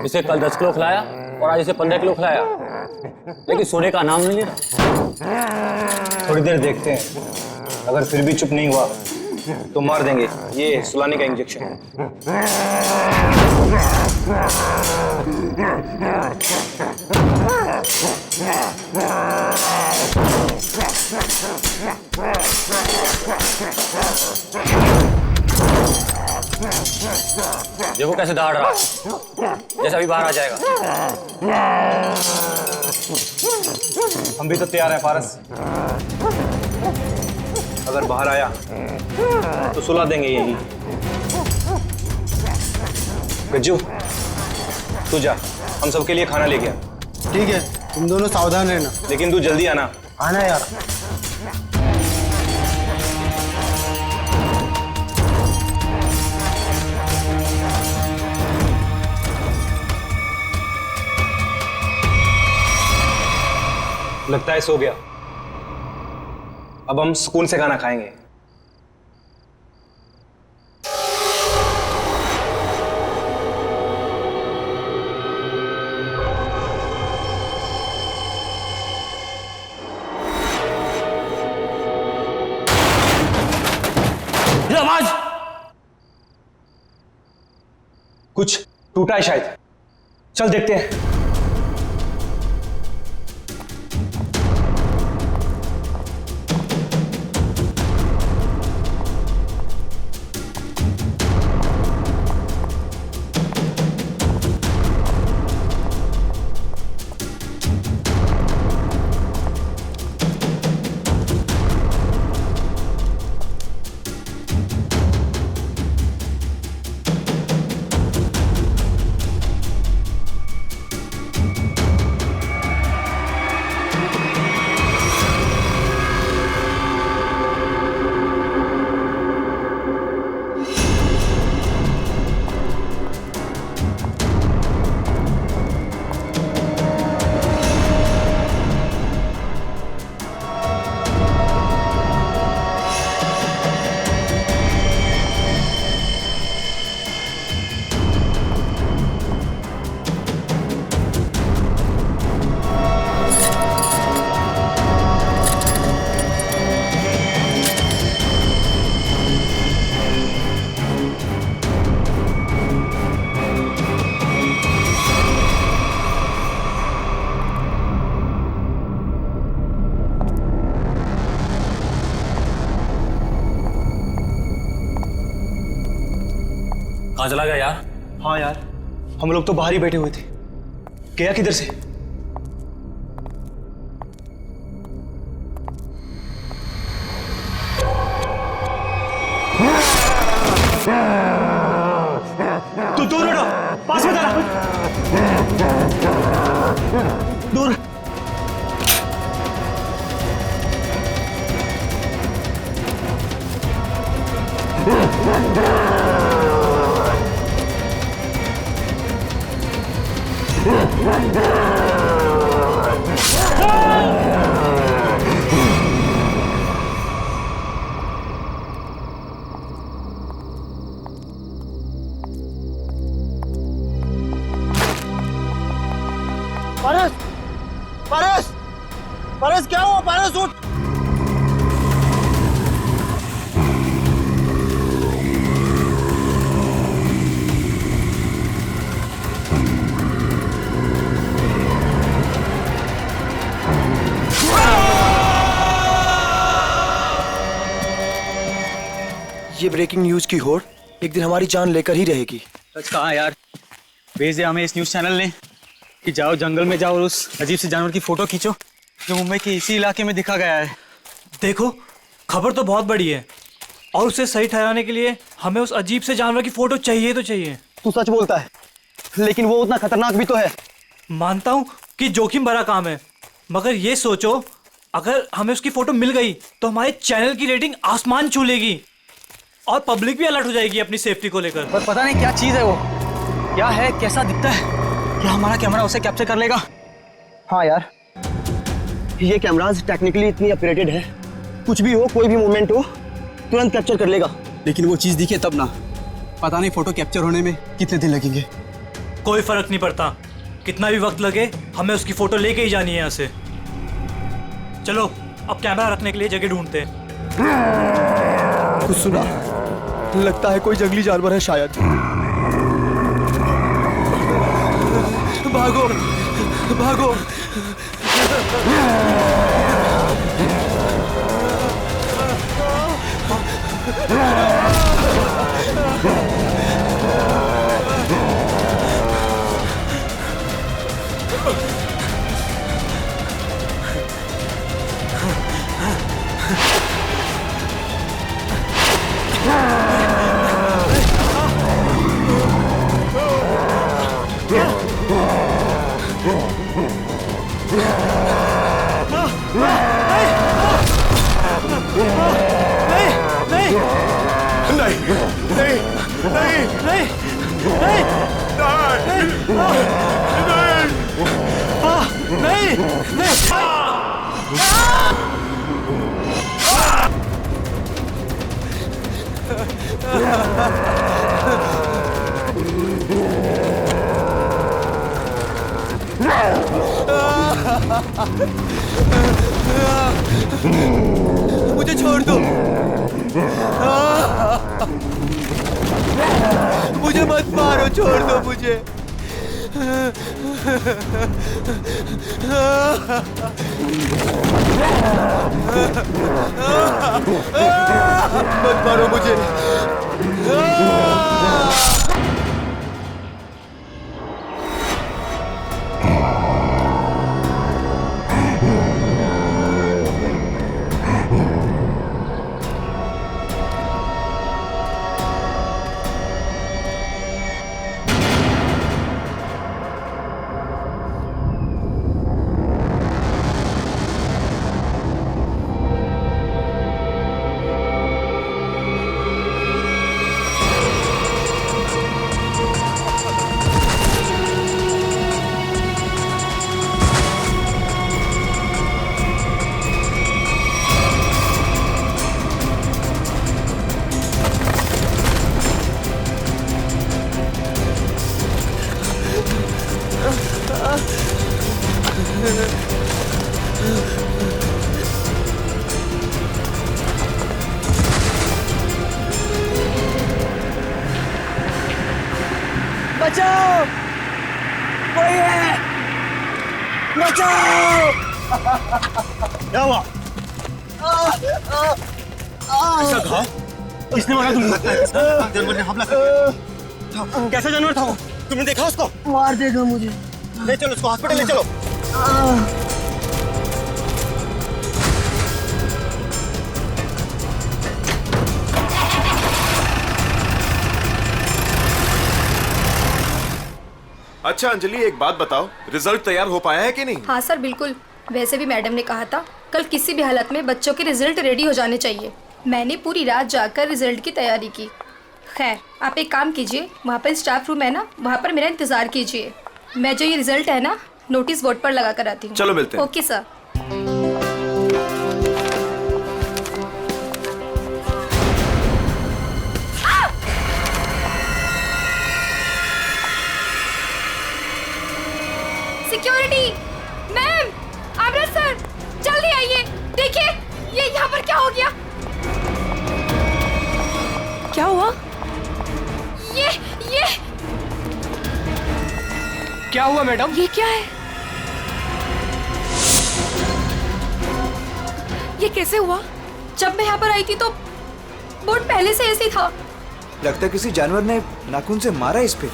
इसे कल 10 किलो खिलाया और आज इसे 15 किलो खिलाया, लेकिन सोने का नाम नहीं ले रहा। थोड़ी देर देखते हैं, अगर फिर भी चुप नहीं हुआ तो मार देंगे। ये सुलाने का इंजेक्शन है। देखो कैसे दहाड़ रहा है, जैसा भी बाहर आ जाएगा। हम भी तो तैयार हैं पारस। अगर बाहर आया तो सुला देंगे यही। गज्जू तू जा, हम सबके लिए खाना लेके आ। ठीक है, तुम दोनों सावधान रहना। लेकिन तू जल्दी आना। आना यार। लगता है सो गया। अब हम सुकून से खाना खाएंगे। ये आवाज कुछ टूटा है शायद। चल देखते हैं। कहाँ चला गया यार? हाँ यार, हम लोग तो बाहर ही बैठे हुए थे। गया किधर से? तू दूर हटो, पास में जाना। दूर। पारस, पारस, पारस क्या हुआ? पारस उठ। ये ब्रेकिंग न्यूज की होड़ एक दिन हमारी जान लेकर ही रहेगी। सच कहा यार, भेज दिया हमें इस न्यूज चैनल ने कि जाओ जंगल में जाओ और उस अजीब से जानवर की फोटो खींचो जो मुंबई के इसी इलाके में दिखा गया है। देखो, खबर तो बहुत बड़ी है और उसे सही ठहराने के लिए हमें उस अजीब से जानवर की फोटो चाहिए तो चाहिए। तू सच बोलता है, लेकिन वो उतना खतरनाक भी तो है। मानता हूँ कि जोखिम भरा काम है, मगर ये सोचो अगर हमें उसकी फोटो मिल गई तो हमारे चैनल की रेटिंग आसमान छू लेगी और पब्लिक भी अलर्ट हो जाएगी अपनी सेफ्टी को लेकर। पर पता नहीं क्या चीज है वो, क्या है, कैसा दिखता है, क्या हमारा कैमरा उसे कैप्चर कर लेगा? हाँ यार, ये कैमराज टेक्निकली इतनी अपग्रेडेड है, कुछ भी हो, कोई भी मूवमेंट हो, तुरंत कैप्चर कर लेगा। लेकिन वो चीज दिखे तब ना, पता नहीं फोटो कैप्चर होने में कितने दिन लगेंगे। कोई फर्क नहीं पड़ता, कितना भी वक्त लगे हमें उसकी फोटो लेके ही जानी है यहाँ से। चलो अब कैमरा रखने के लिए जगह ढूंढते हैं। कुछ सुना? लगता है कोई जंगली जानवर है शायद। भागो, भागो। मुझे छोड़ दो, मुझे मत मारो, छोड़ दो मुझे। मत मारो मुझे। बचाओ, कोई है, बचाओ। क्या हुआ? ऐसा घाव किसने मारा तुमको? जानवर ने हमला कर। कैसा जानवर था वो? तुमने देखा उसको? मार देगा मुझे। ले चलो उसको हॉस्पिटल ले चलो। अच्छा अंजलि, एक बात बताओ, रिजल्ट तैयार हो पाया है कि नहीं? हाँ सर, बिल्कुल। वैसे भी मैडम ने कहा था कल किसी भी हालत में बच्चों के रिजल्ट रेडी हो जाने चाहिए। मैंने पूरी रात जाकर रिजल्ट की तैयारी की। खैर, आप एक काम कीजिए, वहाँ पर स्टाफ रूम है ना, वहाँ पर मेरा इंतज़ार कीजिए। मैं जो ये रिजल्ट है ना नोटिस बोर्ड पर लगा कर आती हूँ। चलो मिलते हैं। Okay sir. सिक्योरिटी मैम, आमरा सर, जल्दी आइए। देखिए ये यहाँ पर क्या हो गया। क्या हुआ? ये क्या हुआ मैडम? ये क्या है? ये कैसे हुआ? जब मैं यहाँ पर आई थी तो बोर्ड पहले से ऐसे ही था। लगता है किसी जानवर ने नाखून से मारा इस पे।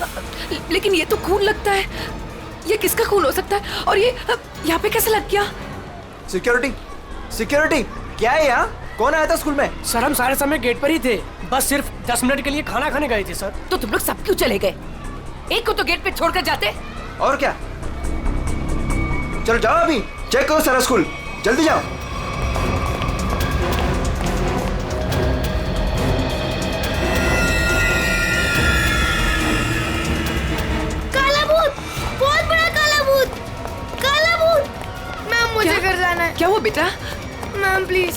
लेकिन ये तो खून लगता है। ये किसका खून हो सकता है? और ये यहाँ पे कैसे लग गया? सिक्योरिटी, सिक्योरिटी, क्या है यहाँ? कौन आया था स्कूल में? सर हम सारे समय गेट पर ही थे, बस सिर्फ 10 मिनट के लिए खाना खाने गए थे सर। तो तुम लोग सब क्यों चले गए? एक को तो गेट पे छोड़कर जाते। और क्या? चलो जाओ अभी, चेक करो सारा स्कूल, जल्दी जाओ। काला भूत, बहुत बड़ा काला भूत, काला भूत। मैम मुझे घर जाना है। क्या हुआ बेटा? Ma'am please.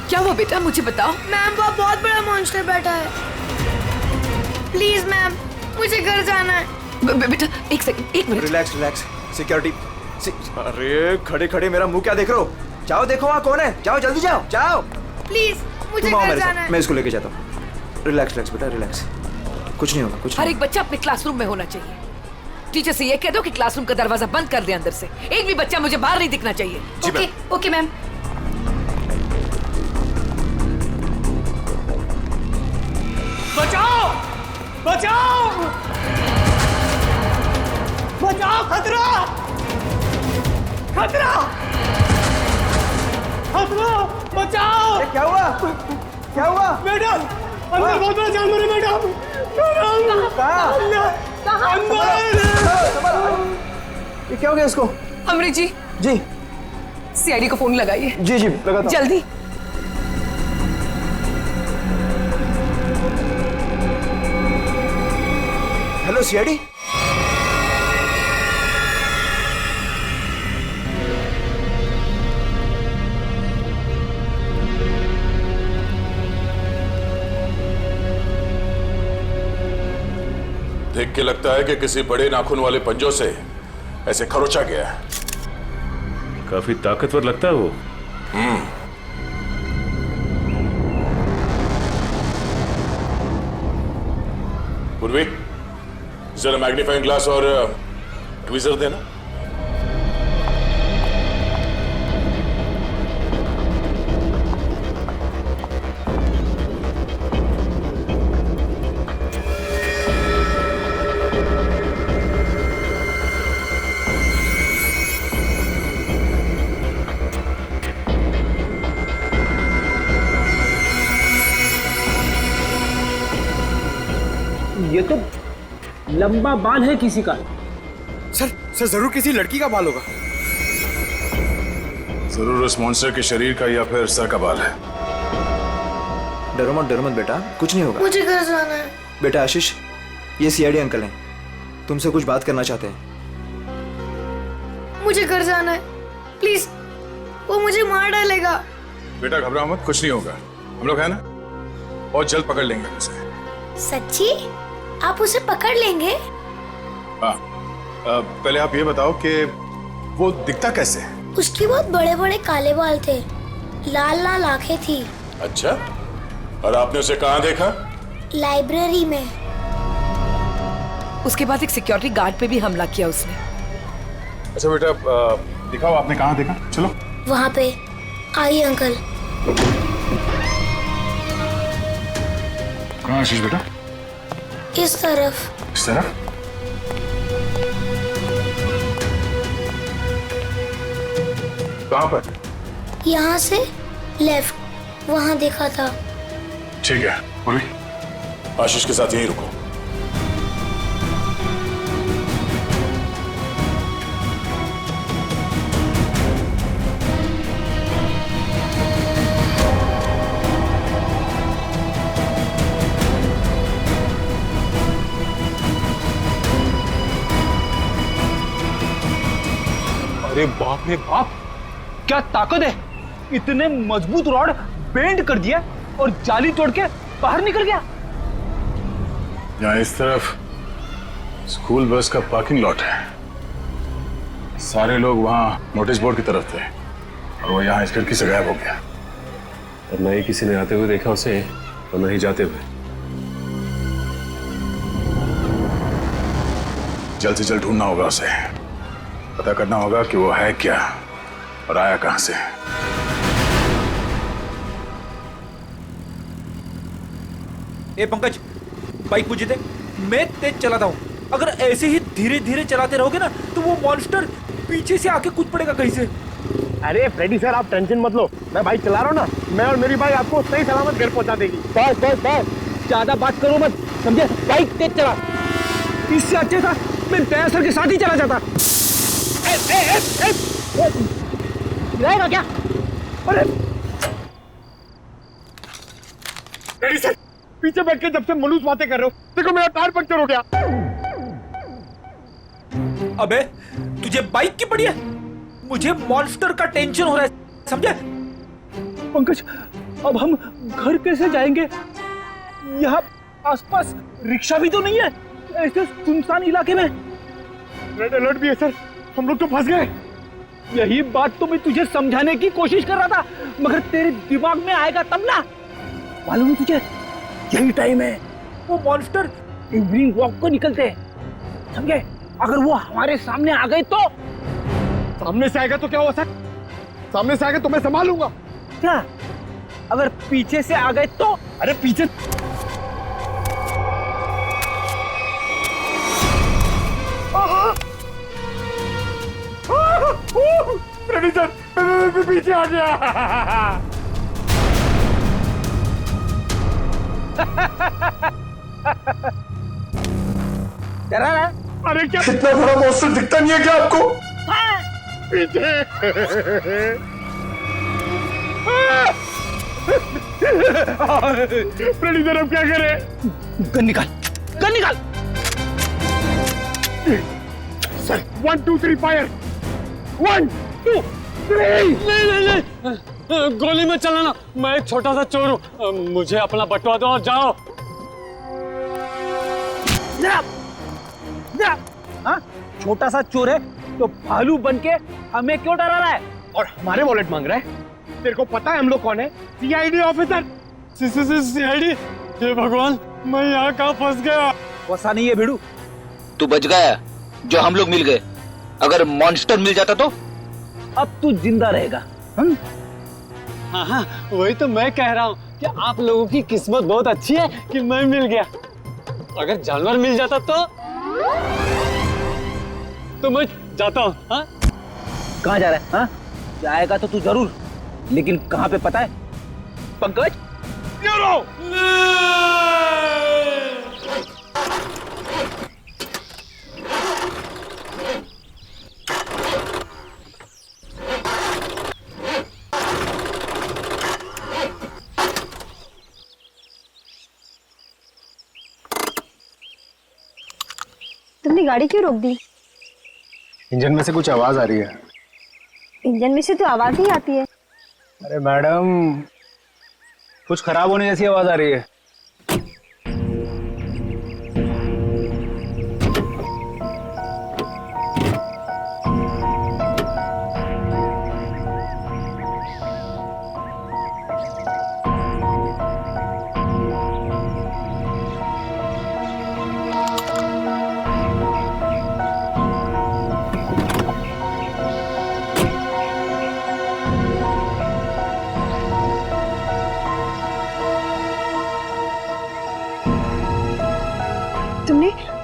क्या हुआ बेटा, मुझे बताओ। मैम वहाँ बहुत बड़ा मॉन्स्टर बैठा है। प्लीज मैम, मुझे घर जाना है। बेटा एक सेकंड, एक मिनट। Relax relax. सिक्योरिटी, अरे खड़े खड़े मेरा मुंह क्या देख रहे हो? जाओ देखो वहाँ कौन है, जाओ जल्दी जाओ, जाओ। प्लीज मुझे तुम आओ घर मेरे जाना साथ, है। मैं इसको लेके जाता हूँ। रिलैक्स रिलैक्स बेटा, रिलैक्स, कुछ नहीं होगा, कुछ हर नहीं। एक बच्चा अपने क्लासरूम में होना चाहिए। टीचर से ये कह दो कि क्लासरूम का दरवाजा बंद कर दे अंदर से। एक भी बच्चा मुझे बाहर नहीं दिखना चाहिए। Okay okay ma'am. बचाओ बचाओ बचाओ, खतरा खतरा खतरा, बचाओ। क्या हुआ? क्या हुआ? मैडम अंदर बहुत बड़ा जानवर है मैडम। ये क्या हो गया इसको? अमृत जी, जी सीआईडी को फोन लगाइए। जी जी लगाता हूं। जल्दी। Hello CID. देख के लगता है कि किसी बड़े नाखून वाले पंजों से ऐसे खरोचा गया है। काफी ताकतवर लगता है वो। पूर्वी, जरा मैग्नीफाइंग ग्लास और ट्वीजर देना। ये तो लंबा बाल है किसी का। सर जरूर किसी लड़की का बाल होगा। जरूर उस मॉन्स्टर के शरीर का या फिर सर का बाल है। डरो मत बेटा, कुछ नहीं होगा। मुझे घर जाना है। बेटा आशीष, ये सीआईडी अंकल हैं, तुमसे कुछ बात करना चाहते हैं। मुझे घर जाना है, प्लीज। वो मुझे मार डालेगा। बेटा घबराओ मत, कुछ नहीं होगा। हम लोग है ना, बहुत जल्द पकड़ लेंगे उसे। सच्ची? आप उसे पकड़ लेंगे? हाँ, पहले आप ये बताओ कि वो दिखता कैसे है? उसके बहुत बड़े बड़े काले बाल थे, लाल लाल आंखें थी। अच्छा, और आपने उसे कहाँ देखा? लाइब्रेरी में। उसके बाद एक सिक्योरिटी गार्ड पे भी हमला किया उसने। अच्छा बेटा, दिखाओ आपने कहाँ देखा। चलो वहाँ पे। आइए अंकल। कहाँ आशीष बेटा? इस तरफ। इस तरफ? कहाँ पर? यहाँ से लेफ्ट, वहाँ देखा था। ठीक है, पूर्वी आशीष के साथ यहीं रुको। अरे बाप रे बाप, क्या ताकत है! इतने मजबूत रॉड बेंड कर दिया और जाली तोड़ के बाहर निकल गया। यहाँ इस तरफ स्कूल बस का पार्किंग लॉट है। सारे लोग वहाँ नोटिस बोर्ड की तरफ थे और वो यहाँ इस खिड़की से गायब हो गया। और न ही किसी ने आते हुए देखा उसे और न ही जाते हुए। जल्द से जल्द ढूंढना होगा उसे, पता करना होगा कि वो है क्या और आया कहां से। ए पंकज, बाइक मुझे दे, मैं तेज चलाता हूँ। अगर ऐसे ही धीरे धीरे चलाते रहोगे ना तो वो मॉन्स्टर पीछे से आके कूद पड़ेगा कहीं से। अरे फ्रेडी सर, आप टेंशन मत लो, मैं बाइक चला रहा हूँ ना, मैं और मेरी बाइक आपको सही सलामत घर पहुंचा देगी। बस बस बस, ज्यादा बात करो मत, समझे? बाइक तेज चला। इससे अच्छा था मैं दया सर के साथ ही चला जाता। रहेगा क्या? अरे फ्रेडी सर, पीछे बैठ के जब से मलूस बातें कर रहे हो, देखो मेरा टायर पंक्चर हो गया। अबे तुझे बाइक की पड़ी है, मुझे मॉन्स्टर का टेंशन हो रहा है, समझे? पंकज, अब हम घर कैसे जाएंगे? यहाँ आसपास रिक्शा भी तो नहीं है, ऐसे सुनसान इलाके में। रेड अलर्ट भी है सर, हम लोग तो फंस गए। यही बात तो मैं तुझे समझाने की कोशिश कर रहा था, मगर तेरे दिमाग में आएगा तब ना। मालूम है तुझे, यही टाइम है वो मॉन्स्टर इवनिंग वॉक को निकलते हैं, समझे? अगर वो हमारे सामने आ गए तो? सामने से आएगा तो क्या हुआ सर? सामने से आएगा तो मैं संभालूंगा। क्या अगर पीछे से आ गए तो? अरे पीछे फ्रेडी सर, पीछे आ गया। डरा रहा? अरे क्या इतना बड़ा मॉन्स्टर दिखता नहीं है क्या आपको? पीछे। फ्रेडी सर, अब क्या करें? गन निकाल, गन निकाल। Sir 1 2 3 fire. 1 2 3। नहीं, गोली में चलाना, मैं एक छोटा सा चोर हूँ, मुझे अपना बटवा दो और जाओ। हाँ? छोटा सा चोर है तो भालू बन के हमें क्यों डरा रहा है और हमारे वॉलेट मांग रहा है? तेरे को पता है हम लोग कौन है? CID officer. सीआईडी? हे भगवान, मैं यहाँ कहाँ फंस गया? फंसा नहीं है भिड़ू, तू बच गया जो हम लोग मिल गए। अगर मॉन्स्टर मिल जाता तो? अब तू जिंदा रहेगा। हाँ, वही तो मैं कह रहा हूँ कि आप लोगों की किस्मत बहुत अच्छी है कि मैं मिल गया। अगर जानवर मिल जाता तो मैं जाता हूँ। हाँ? कहाँ जा रहा है? हाँ? जाएगा तो तू जरूर, लेकिन कहाँ पे पता है? पंकज, तुमने गाड़ी क्यों रोक दी? इंजन में से कुछ आवाज आ रही है। इंजन में से तो आवाज ही आती है। अरे मैडम, कुछ खराब होने जैसी आवाज आ रही है।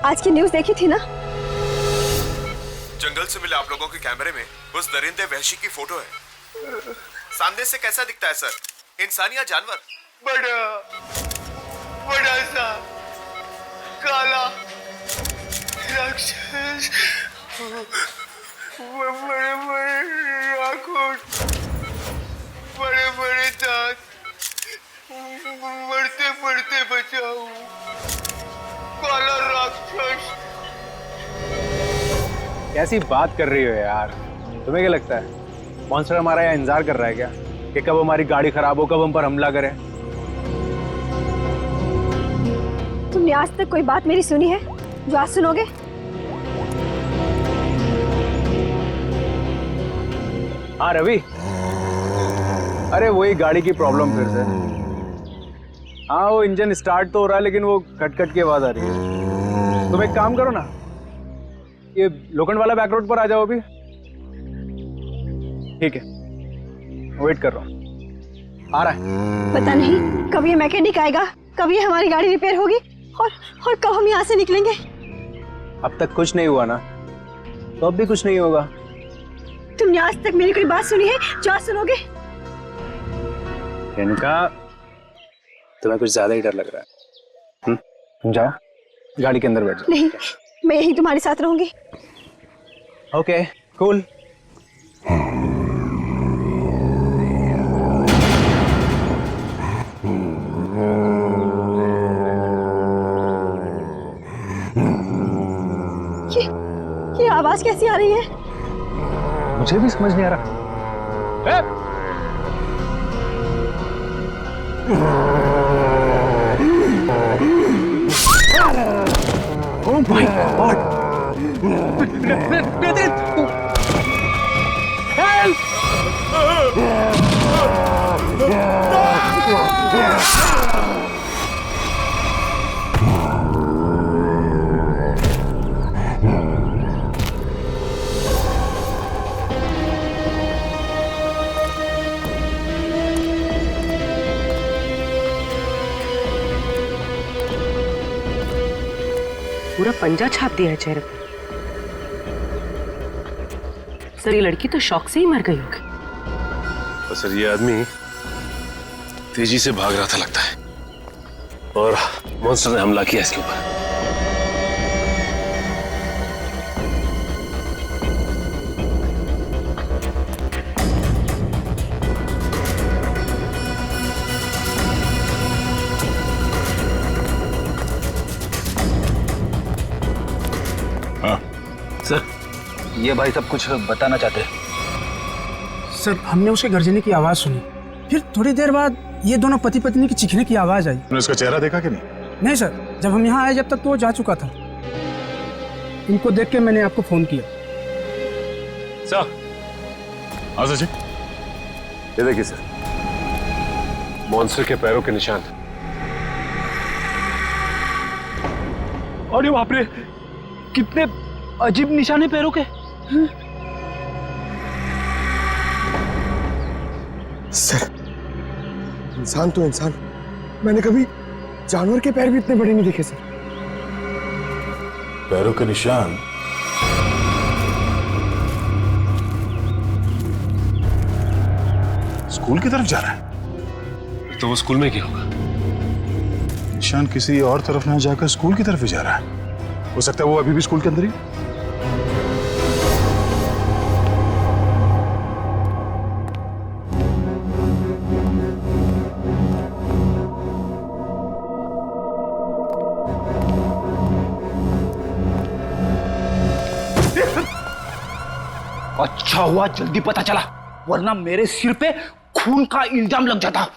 आज की न्यूज़ देखी थी ना? जंगल से मिले आप लोगों के कैमरे में उस दरिंदे वहशी की फोटो है। सामने से कैसा दिखता है सर? इंसान या जानवर? बड़ा सा काला राक्षस, बड़े बड़े आंखों, बड़े बड़े दांत, बढ़ते बढ़ते बचाओ, काला राक्षस। कैसी बात कर रही हो यार? तुम्हें क्या लगता है मॉन्स्टर हमारा यहाँ इंतजार कर रहा है क्या कि कब हमारी गाड़ी खराब हो, कब हम पर हमला करे? तुमने आज तक कोई बात मेरी सुनी है जो आज सुनोगे? हाँ रवि, अरे वही गाड़ी की प्रॉब्लम फिर से। हाँ वो इंजन स्टार्ट तो हो रहा है लेकिन वो खटखट की आवाज आ रही है। तुम एक काम करो ना, ये लोखंड वाला बैक रोड पर आ जाओ अभी। ठीक है, वेट कर रहा हूँ, आ रहा है। पता नहीं कब ये मैकेनिक आएगा, कब ये हमारी गाड़ी रिपेयर होगी और कब हम यहाँ से निकलेंगे। अब तक कुछ नहीं हुआ ना, तो अब भी कुछ नहीं होगा। तुमने आज तक मेरी कोई बात सुनी है जो आज सुनोगे? इनका तुम्हें कुछ ज्यादा ही डर लग रहा है। तुम जाओ गाड़ी के अंदर बैठ जाओ। नहीं, मैं यहीं तुम्हारे साथ रहूंगी। Okay cool. ये आवाज कैसी आ रही है? मुझे भी समझ नहीं आ रहा। Oh my God! पूरा पंजा छाप दिया है चेहरे पर। सर ये लड़की तो शौक से ही मर गई होगी। सर ये आदमी तेजी से भाग रहा था लगता है और मॉन्स्टर ने हमला किया इसके ऊपर। सर ये भाई सब कुछ बताना चाहते हैं। सर हमने उसके गर्जने की आवाज सुनी, फिर थोड़ी देर बाद ये दोनों पति पत्नी की चीखने की आवाज आई। तुमने उसका चेहरा देखा कि नहीं? नहीं सर, जब हम यहाँ आए जब तक तो वो जा चुका था। इनको देख के मैंने आपको फोन किया। सर आजा जी, ये देखिए सर, मॉन्स्टर के पैरों के निशान। और ये बाप रे, कितने अजीब निशाने पैरों के। सर इंसान तो इंसान, मैंने कभी जानवर के पैर भी इतने बड़े नहीं देखे सर। पैरों के निशान? स्कूल की तरफ जा रहा है? तो वो स्कूल में क्या होगा? निशान किसी और तरफ ना जाकर स्कूल की तरफ ही जा रहा है। हो सकता है वो अभी भी स्कूल के अंदर ही। अच्छा हुआ जल्दी पता चला, वरना मेरे सिर पे खून का इल्जाम लग जाता।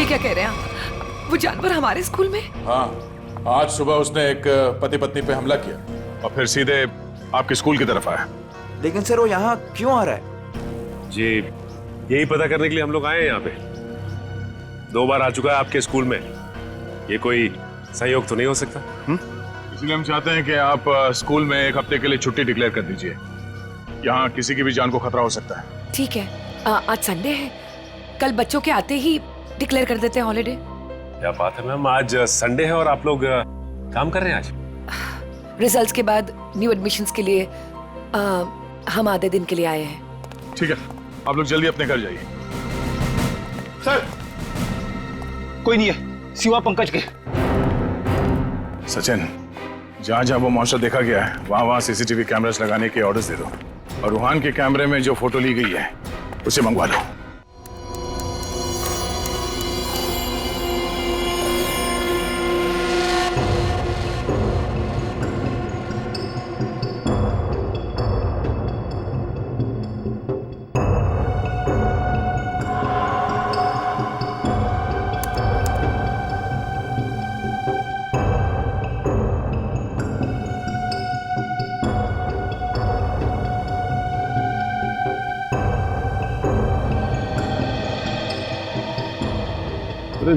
क्या कह रहे हैं आप? वो जानवर हमारे स्कूल में? हाँ, आज सुबह उसने एक पति पत्नी पे हमला किया और फिर सीधे आपके स्कूल की तरफ आया। लेकिन सर वो यहाँ क्यों आ रहा है? जी यही पता करने के लिए हम लोग आए हैं यहाँ पे। 2 बार आ चुका है आपके स्कूल में, ये कोई संयोग तो नहीं हो सकता? इसलिए हम चाहते हैं कि आप स्कूल में 1 हफ्ते के लिए छुट्टी डिक्लेयर कर दीजिए। यहाँ किसी की भी जान को खतरा हो सकता है। ठीक है, आज संडे है, कल बच्चों के आते ही डिक्लेयर कर देते हैं हॉलिडे। क्या बात है मैम, आज संडे है और आप लोग काम कर रहे हैं आज? रिजल्ट्स के बाद न्यू एडमिशन्स के लिए हम आधे दिन के लिए आए हैं। ठीक है, आप लोग जल्दी अपने घर जाइए। सर कोई नहीं है सिवा पंकज के। सचिन, जहां जहां वो मॉन्स्टर देखा गया है वहां वहां सीसीटीवी कैमरास लगाने के ऑर्डर्स दे दो, और रूहान के कैमरे में जो फोटो ली गई है उसे मंगवा लो।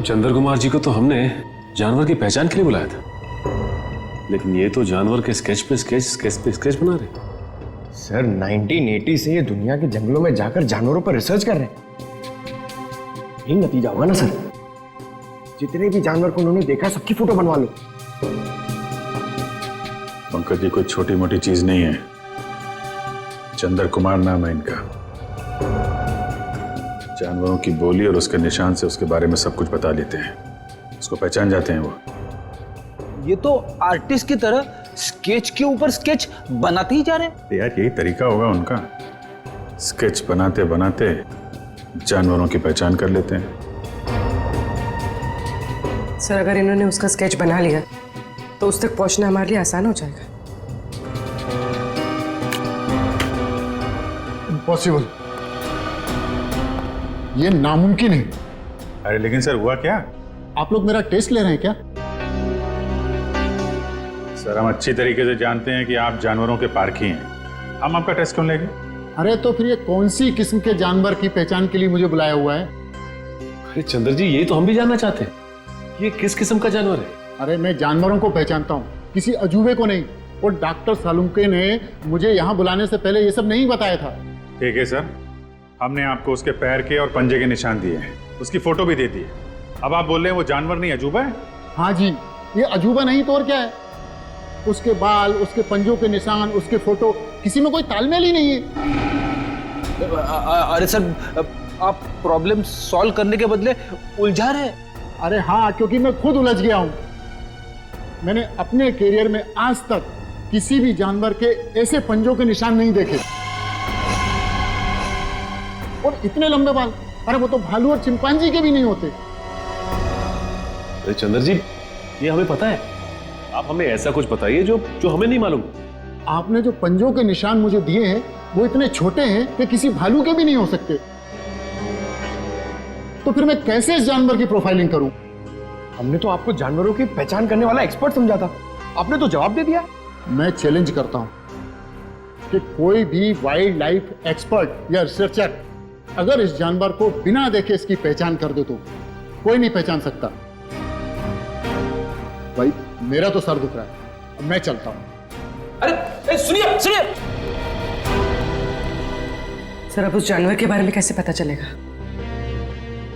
चंद्र कुमार जी को तो हमने जानवर की पहचान के लिए बुलाया था, लेकिन ये तो जानवर के स्केच पे स्केच बना रहे। सर 1980 से ये दुनिया के जंगलों में जाकर जानवरों पर रिसर्च कर रहे हैं। यही नतीजा होगा ना सर। जितने भी जानवर को उन्होंने देखा सबकी फोटो बनवा लो। पंकज जी कोई छोटी मोटी चीज नहीं है। चंद्र कुमार नाम है इनका। जानवरों की बोली और उसके निशान से उसके बारे में सब कुछ बता लेते हैं, उसको पहचान जाते हैं वो। ये तो आर्टिस्ट की तरह स्केच के ऊपर स्केच बनाते ही जा रहे हैं। यार यही तरीका होगा उनका, स्केच बनाते बनाते जानवरों की पहचान कर लेते हैं। सर अगर इन्होंने उसका स्केच बना लिया तो उस तक पहुंचना हमारे लिए आसान हो जाएगा। इम्पॉसिबल, ये नामुमकिन है। अरे लेकिन सर हुआ क्या? आप लोग मेरा टेस्ट ले रहे हैं क्या? सर हम अच्छी तरीके से जानते हैं कि आप जानवरों के पारखी हैं, हम आपका टेस्ट क्यों लेंगे? अरे तो फिर ये कौन सी किस्म के जानवर की पहचान के लिए मुझे बुलाया हुआ है? अरे चंद्र जी यही तो हम भी जानना चाहते हैं, ये किस किस्म का जानवर है? अरे मैं जानवरों को पहचानता हूँ, किसी अजूबे को नहीं। और डॉक्टर सालुंके ने मुझे यहाँ बुलाने से पहले ये सब नहीं बताया था। ठीक है सर, हमने आपको उसके पैर के और पंजे के निशान दिए हैं, उसकी फोटो भी दे दी है। अब आप बोल रहे हैं वो जानवर नहीं अजूबा है? हाँ जी, ये अजूबा नहीं तो और क्या है। उसके बाल, उसके पंजों के निशान, उसके फोटो, किसी में कोई तालमेल ही नहीं है। अरे सर आप प्रॉब्लम सॉल्व करने के बदले उलझा रहे हैं। अरे हाँ, क्योंकि मैं खुद उलझ गया हूँ। मैंने अपने करियर में आज तक किसी भी जानवर के ऐसे पंजों के निशान नहीं देखे, और इतने लंबे बाल। अरे वो तो भालू और चिंपांजी के भी नहीं होते। अरे चंद्र जी ये हमें पता है, आप हमें ऐसा कुछ बताइए जो हमें नहीं मालूम। आपने जो पंजों के निशान मुझे दिए हैं वो इतने छोटे हैं कि किसी भालू के भी नहीं हो सकते। तो फिर मैं कैसे इस जानवर की प्रोफाइलिंग करूं? हमने तो आपको जानवरों की पहचान करने वाला एक्सपर्ट समझा था, आपने तो जवाब दे दिया। मैं चैलेंज करता हूं कि कोई भी वाइल्ड लाइफ एक्सपर्ट या रिसर्चर अगर इस जानवर को बिना देखे इसकी पहचान कर दे तो कोई नहीं पहचान सकता। भाई मेरा तो सर दुख रहा है, अब मैं चलता हूं। अरे सुनिए सुनिए, सर अब उस जानवर के बारे में कैसे पता चलेगा?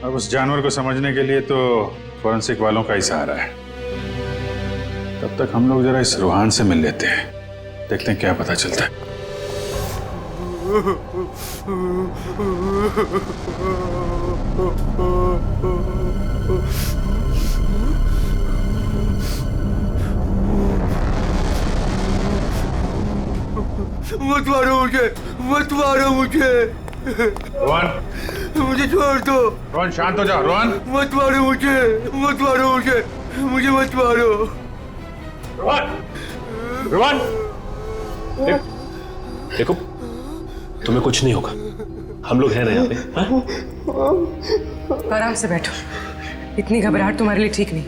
अब उस जानवर को समझने के लिए तो फॉरेंसिक वालों का ही सहारा है। तब तक हम लोग जरा इस रूहान से मिल लेते हैं, देखते हैं क्या पता चलता है। मत मारो मुझे, मत मारो मुझे। रोहन, मुझे छोड़ दो। रोहन शांत हो जा। रोहन मत मारो मुझे, मत मारो मुझे, मुझे मत मारो। रोहन, रोहन देखो तुम्हें कुछ नहीं होगा, हम लोग हैं ना यहाँ पे। आराम से बैठो, इतनी घबराहट तुम्हारे लिए ठीक नहीं।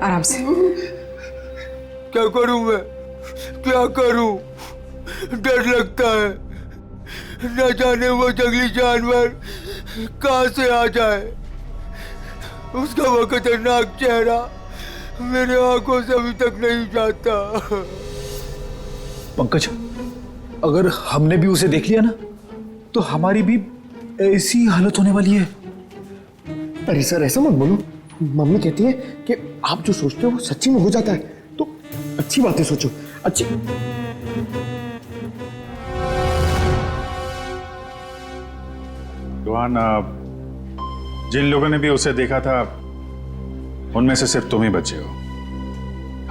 आराम से। क्या करूं मैं, क्या करूं? डर लगता है, न जाने वो जंगली जानवर कहां से आ जाए। उसका वो खतरनाक चेहरा मेरे आंखों से अभी तक नहीं जाता। पंकज, अगर हमने भी उसे देख लिया ना तो हमारी भी ऐसी हालत होने वाली है। अरे सर ऐसा मत बोलो, मम्मी कहती है कि आप जो सोचते हो वो सच्ची में हो जाता है, तो अच्छी बातें सोचो। अच्छी रोहन, जिन लोगों ने भी उसे देखा था उनमें से सिर्फ तुम ही बचे हो।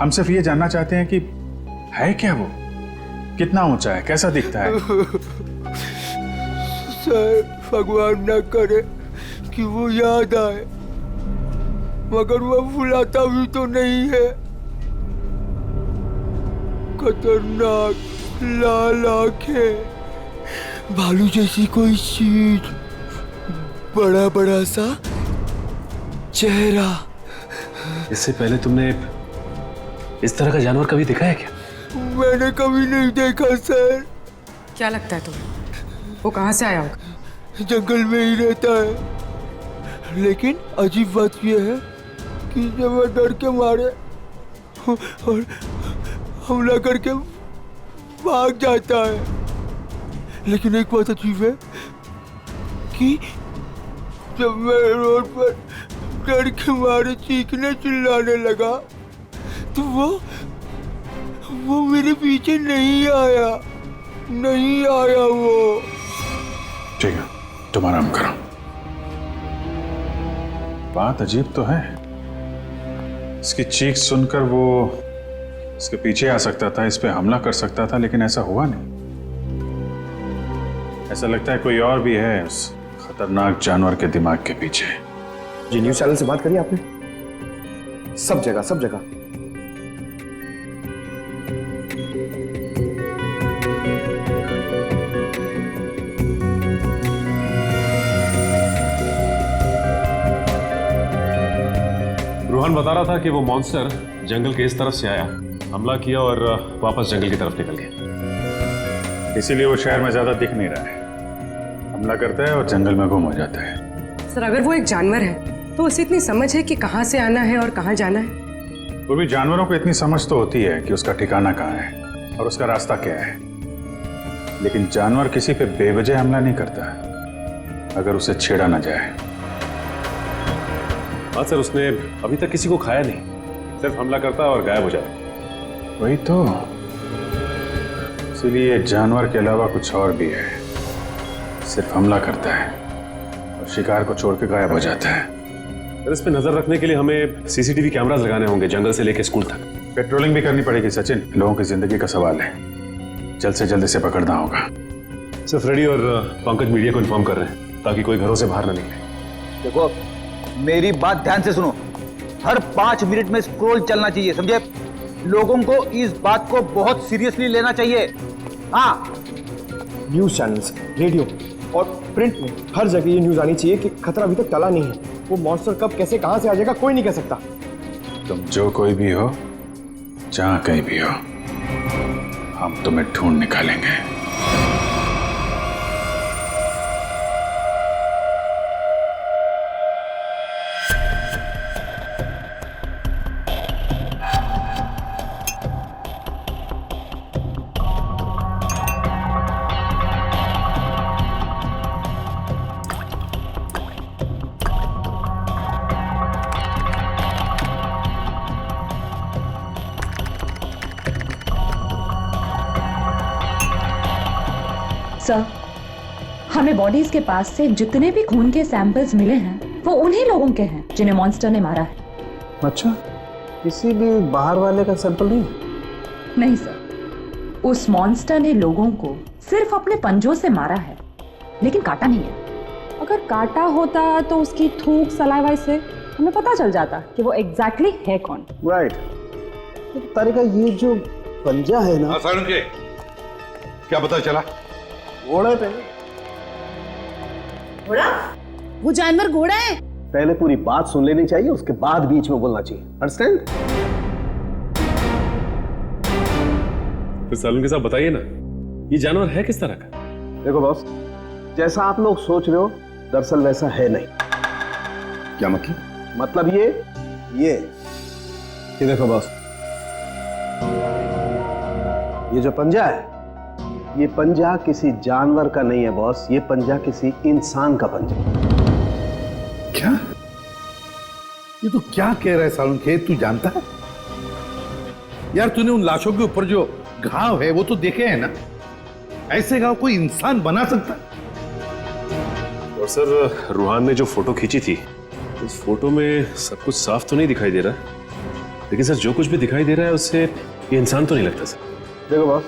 हम सिर्फ ये जानना चाहते हैं कि है क्या वो, कितना ऊंचा है, कैसा दिखता है। सर भगवान न करे कि वो याद आए, मगर वो भुलाता भी तो नहीं है। खतरनाक लाल आंखें, भालू जैसी कोई चीज, बड़ा बड़ा सा चेहरा। इससे पहले तुमने इस तरह का जानवर कभी देखा है क्या? मैंने कभी नहीं देखा सर। क्या लगता है तुम्हें वो कहाँ से आया होगा? जंगल में ही रहता है, लेकिन अजीब बात यह है कि जब मैं डर के मारे और हमला करके भाग जाता है। लेकिन एक बात अजीब है कि जब मैं रोड पर डर के मारे चीखने चिल्लाने लगा तो वो मेरे पीछे नहीं आया वो। ठीक है, तुम आराम करो। बात अजीब तो है, इसकी चीख सुनकर वो इसके पीछे आ सकता था, इस पे हमला कर सकता था, लेकिन ऐसा हुआ नहीं। ऐसा लगता है कोई और भी है उस खतरनाक जानवर के दिमाग के पीछे। जी न्यूज चैनल से बात करी आपने? सब जगह। रोहन बता रहा था कि वो मॉन्स्टर जंगल के इस तरफ से आया, हमला किया और वापस जंगल की तरफ निकल गया। इसीलिए वो शहर में ज्यादा दिख नहीं रहा है, हमला करता है और जंगल में गुम हो जाता है। सर अगर वो एक जानवर है तो उसे इतनी समझ है कि कहाँ से आना है और कहाँ जाना है? वो भी जानवरों को इतनी समझ तो होती है कि उसका ठिकाना कहाँ है और उसका रास्ता क्या है, लेकिन जानवर किसी पे बेवजह हमला नहीं करता अगर उसे छेड़ा ना जाए। हाँ सर, उसने अभी तक किसी को खाया नहीं, सिर्फ हमला करता है और गायब हो जाता। वही तो, इसीलिए जानवर के अलावा कुछ और भी है, सिर्फ हमला करता है और शिकार को छोड़ के गायब हो जाता है। सर इस पे नजर रखने के लिए हमें सीसीटीवी कैमरास लगाने होंगे, जंगल से लेकर स्कूल तक। पेट्रोलिंग भी करनी पड़ेगी सचिन, लोगों की जिंदगी का सवाल है, जल्द से जल्द इसे पकड़ना होगा। सर फ्रेडी और पंकज मीडिया को इन्फॉर्म कर रहे हैं ताकि कोई घरों से बाहर न निकले। देखो मेरी बात ध्यान से सुनो, हर 5 मिनट में स्क्रॉल चलना चाहिए, समझे? लोगों को इस बात को बहुत सीरियसली लेना चाहिए। हाँ, न्यूज चैनल्स, रेडियो और प्रिंट में हर जगह ये न्यूज आनी चाहिए कि खतरा अभी तक टला नहीं है। वो मॉन्स्टर कब कैसे कहां से आ जाएगा कोई नहीं कह सकता। तुम जो कोई भी हो, जहां कहीं भी हो, हम तुम्हें ढूंढ निकालेंगे। सर, हमें बॉडीज के पास से जितने भी खून के सैंपल्स मिले हैं वो उन्हीं लोगों के हैं जिन्हें मॉन्स्टर ने मारा है। अच्छा, किसी भी बाहर वाले का सैंपल नहीं? नहीं सर, उस मॉन्स्टर ने लोगों को सिर्फ अपने पंजों से मारा है, लेकिन काटा नहीं है। अगर काटा होता तो उसकी थूक सलाइवा से हमें पता चल जाता कि वो एग्जैक्टली है कौन। राइट। तारिका, ये जो पंजा है ना, क्या पता चला? घोड़े पे। घोड़ा? वो जानवर घोड़ा है? पहले पूरी बात सुन लेनी चाहिए, उसके बाद बीच में बोलना चाहिए। अंडरस्टैंड? तो सालून के साथ बताइए ना, ये जानवर है किस तरह का? देखो बॉस, जैसा आप लोग सोच रहे हो दरअसल वैसा है नहीं। क्या मतलब? मतलब ये देखो बॉस, ये जो पंजा है, ये पंजा किसी जानवर का नहीं है बॉस, ये पंजा किसी इंसान का पंजा। क्या? ये तो क्या कह रहा है सालुंखेत, तू जानता है? यार तूने उन लाशों के ऊपर जो घाव है वो तो देखे हैं ना? ऐसे घाव कोई इंसान बना सकता है? और सर, रूहान ने जो फोटो खींची थी, उस फोटो में सब कुछ साफ तो नहीं दिखाई दे रहा, लेकिन सर जो कुछ भी दिखाई दे रहा है उससे ये इंसान तो नहीं लगता सर। देखो बॉस,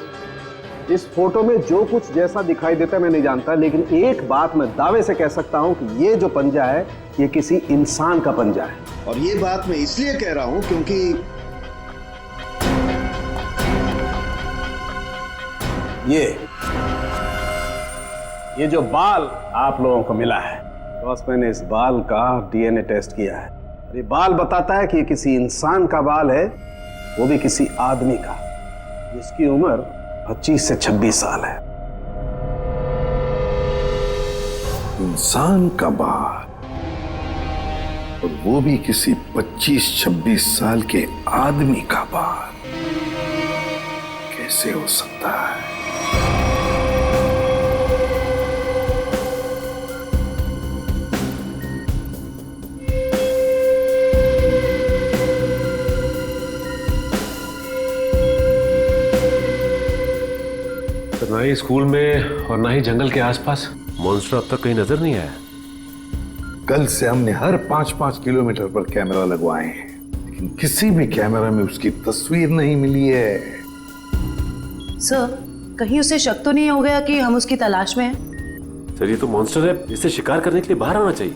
इस फोटो में जो कुछ जैसा दिखाई देता है मैं नहीं जानता, लेकिन एक बात मैं दावे से कह सकता हूं कि ये जो पंजा है ये किसी इंसान का पंजा है। और ये बात मैं इसलिए कह रहा हूं क्योंकि ये जो बाल आप लोगों को मिला है, बॉस मैंने इस बाल का डीएनए टेस्ट किया है। ये बाल बताता है कि ये किसी इंसान का बाल है, वो भी किसी आदमी का, जिसकी उम्र 25 से 26 साल है। इंसान का बाल, और वो भी किसी 25-26 साल के आदमी का बाल, कैसे हो सकता है? ना ही स्कूल में और ना ही जंगल के आसपास मॉन्स्टर अब तक कहीं नजर नहीं आया। कल से हमने हर 5-5 किलोमीटर पर कैमरा लगवाए हैं, लेकिन किसी भी कैमरा में उसकी तस्वीर नहीं मिली है। सर, कहीं उसे शक तो नहीं हो गया कि हम उसकी तलाश में हैं? सर, ये तो मॉन्स्टर है, इसे शिकार करने के लिए बाहर आना चाहिए।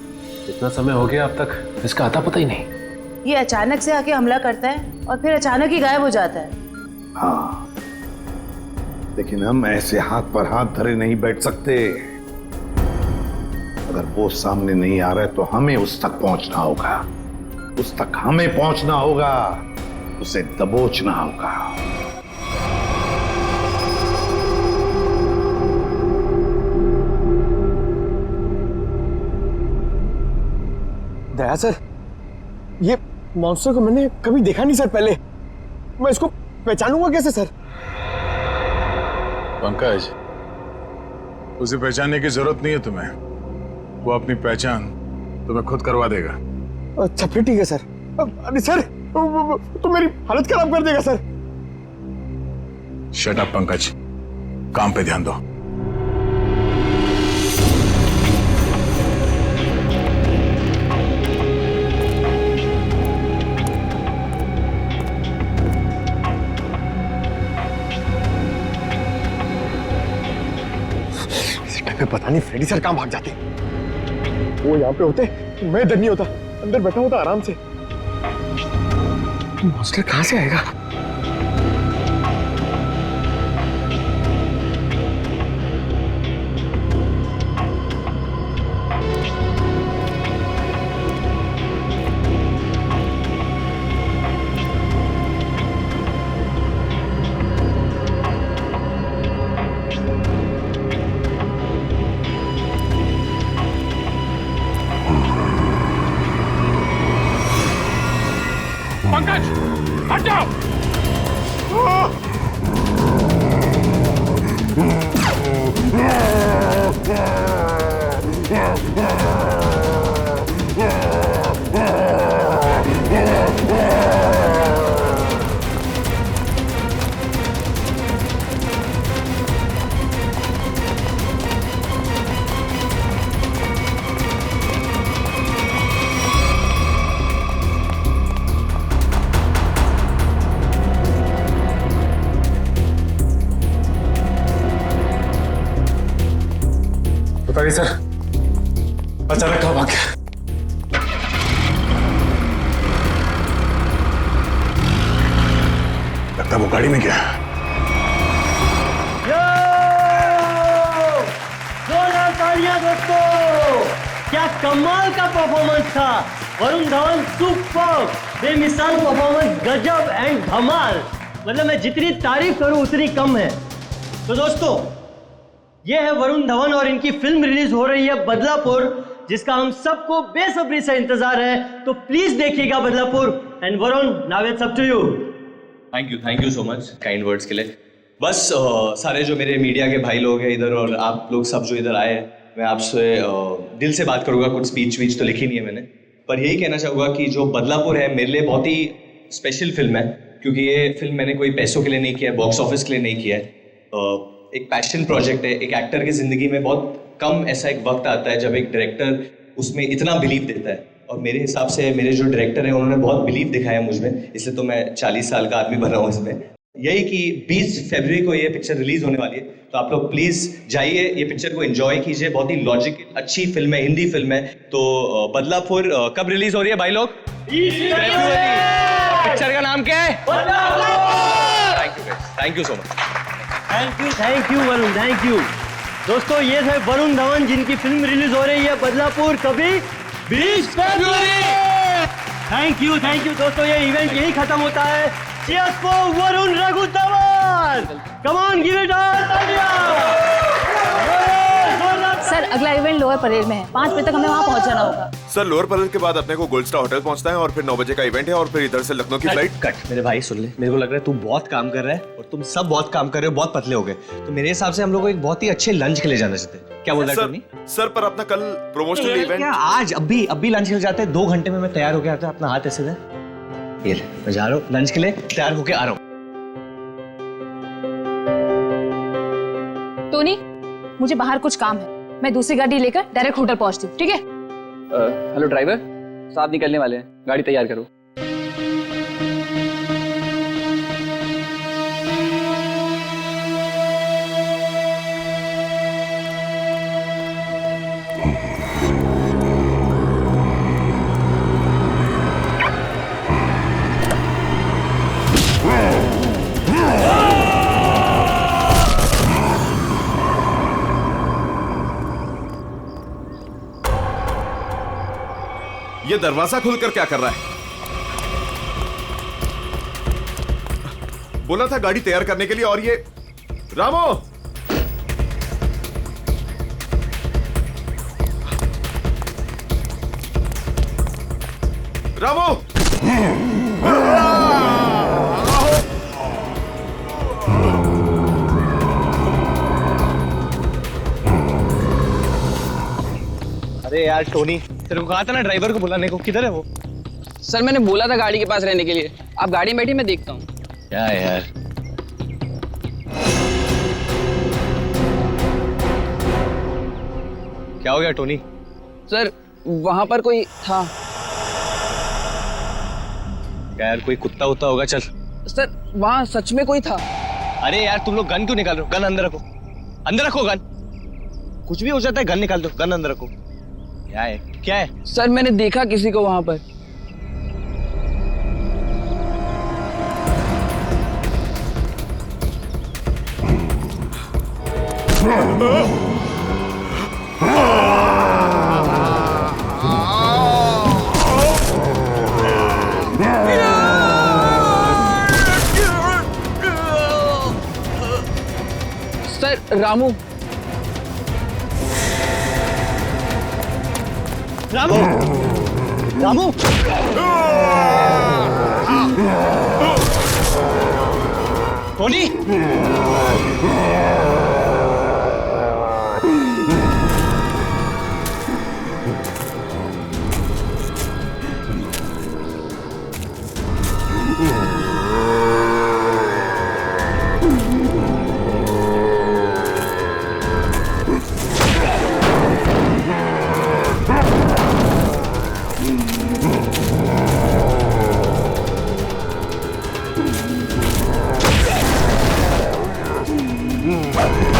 इतना समय हो गया अब तक इसका आता पता ही नहीं। ये अचानक से आके हमला करता है और फिर अचानक ही गायब हो जाता है। हाँ, लेकिन हम ऐसे हाथ पर हाथ धरे नहीं बैठ सकते। अगर वो सामने नहीं आ रहा है तो हमें उस तक पहुंचना होगा, उस तक हमें पहुंचना होगा, उसे दबोचना होगा। दया सर, ये मॉन्स्टर को मैंने कभी देखा नहीं सर पहले, मैं इसको पहचानूंगा कैसे सर? पंकज, उसे पहचानने की जरूरत नहीं है तुम्हें, वो अपनी पहचान तुम्हें खुद करवा देगा। अच्छा फिर ठीक है सर। अरे सर, तो मेरी हालत खराब कर देगा सर। शट अप पंकज, काम पे ध्यान दो। पता नहीं फ्रेडी सर कहां भाग जाते, वो यहाँ पे होते मैं इधर नहीं होता, अंदर बैठा होता आराम से। मॉन्स्टर कहां से आएगा? पंकज, हट जाओ। बताइए सर, अचानक कहाँ भाग गया? लगता है वो गाड़ी में गया। जोरदार तालियां दोस्तों, क्या कमाल का परफॉर्मेंस था। वरुण धवन सुपर, बेमिसाल परफॉर्मेंस, गजब एंड धमाल। मतलब मैं जितनी तारीफ करूं उतनी कम है। तो दोस्तों, ये है वरुण धवन और इनकी फिल्म रिलीज हो रही है बदलापुर, जिसका हम सबको बेसब्री से इंतजार है। तो प्लीज देखिएगा Badlapur. And Varun, now it's up to you. Thank you so much kind words के लिए। बस सारे जो मेरे मीडिया के भाई लोग हैं इधर और आप लोग सब जो इधर आए हैं, मैं आपसे दिल से बात करूंगा। कुछ स्पीच वीच तो लिखी नहीं है मैंने, पर यही कहना चाहूँगा कि जो बदलापुर है मेरे लिए बहुत ही स्पेशल फिल्म है, क्योंकि ये फिल्म मैंने कोई पैसों के लिए नहीं किया है, बॉक्स ऑफिस के लिए नहीं किया है। एक पैशन प्रोजेक्ट है। एक एक्टर की ज़िंदगी में बहुत कम ऐसा एक वक्त आता है जब एक डायरेक्टर उसमें इतना बिलीव देता है, और मेरे हिसाब से मेरे जो डायरेक्टर हैं उन्होंने बहुत बिलीव दिखाया मुझ में, इसलिए तो मैं 40 साल का आदमी बना हूँ इसमें। यही कि 20 फरवरी को ये पिक्चर रिलीज होने वाली है, तो आप लोग प्लीज जाइए, ये पिक्चर को एंजॉय कीजिए। बहुत ही लॉजिकल अच्छी फिल्म है, हिंदी फिल्म है। तो बदलापुर कब रिलीज हो रही है भाई लोग? पिक्चर का नाम क्या है? Thank you so much. Thank you Varun, thank you. दोस्तों ये थे वरुण धवन जिनकी फिल्म रिलीज हो रही है बदलापुर कभी 20 फरवरी। थैंक यू दोस्तों, ये इवेंट यही खत्म होता है। Cheers for Varun Raghu Dhawan. Come on, give it all. Sir अगला इवेंट लोअर परेड में है, 5 बजे तक हमें वहाँ पहुँचना होगा। सर लोअर परेड के बाद अपने को गोल्ड स्टार होटल पहुंचना है और फिर 9 बजे का इवेंट है और फिर इधर से लखनऊ की फ्लाइट। कट मेरे भाई सुन ले, मेरे को लग रहा है तू बहुत काम कर रहा है और तुम सब बहुत काम कर रहे हो, बहुत पतले हो गए। तो मेरे हिसाब से हम लोग को एक बहुत ही अच्छे लंच के लिए जाना चाहते हैं। क्या बोल रहा है टोनी? सर पर अपना कल प्रमोशनल इवेंट आज अभी लंच के लिए जाते हैं। 2 घंटे में मैं तैयार होके आता हूँ। अपना हाथ ऐसे दे, ये मैं जा रहा हूँ लंच के लिए, तैयार होके आ रहा हूँ। टोनी मुझे बाहर कुछ काम है, मैं दूसरी गाड़ी लेकर डायरेक्ट होटल पहुंचती हूँ, ठीक है? हेलो ड्राइवर साहब, निकलने वाले हैं, गाड़ी तैयार करो। ये दरवाजा खुलकर क्या कर रहा है? बोला था गाड़ी तैयार करने के लिए, और ये रामो रामो अरे यार टोनी, तेरे को कहा था ना ड्राइवर को बुलाने को, किधर है वो? सर मैंने बोला था गाड़ी के पास रहने के लिए, आप गाड़ी में बैठिए, मैं देखता हूँ। क्या यार, क्या हो गया टोनी? सर वहां पर कोई था। क्या यार, कोई कुत्ता उत्ता होगा? चल। सर वहां सच में कोई था। अरे यार तुम लोग गन क्यों निकाल रहे हो? गन अंदर रखो, अंदर रखो गन। कुछ भी हो जाता है, गन निकाल दो, गन अंदर रखो। क्या है, क्या है? सर मैंने देखा किसी को वहां पर। Sir Ramu Ramu Ramu Tony What?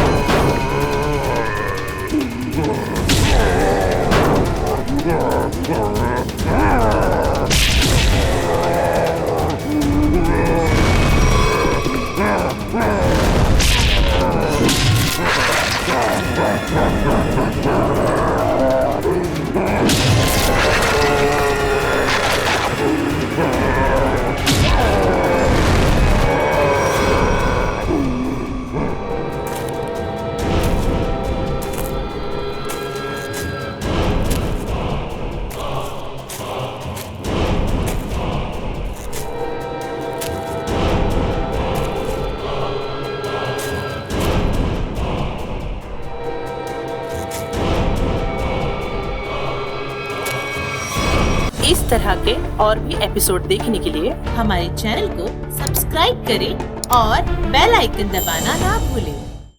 इस तरह के और भी एपिसोड देखने के लिए हमारे चैनल को सब्सक्राइब करें और बेल आइकन दबाना ना भूलें।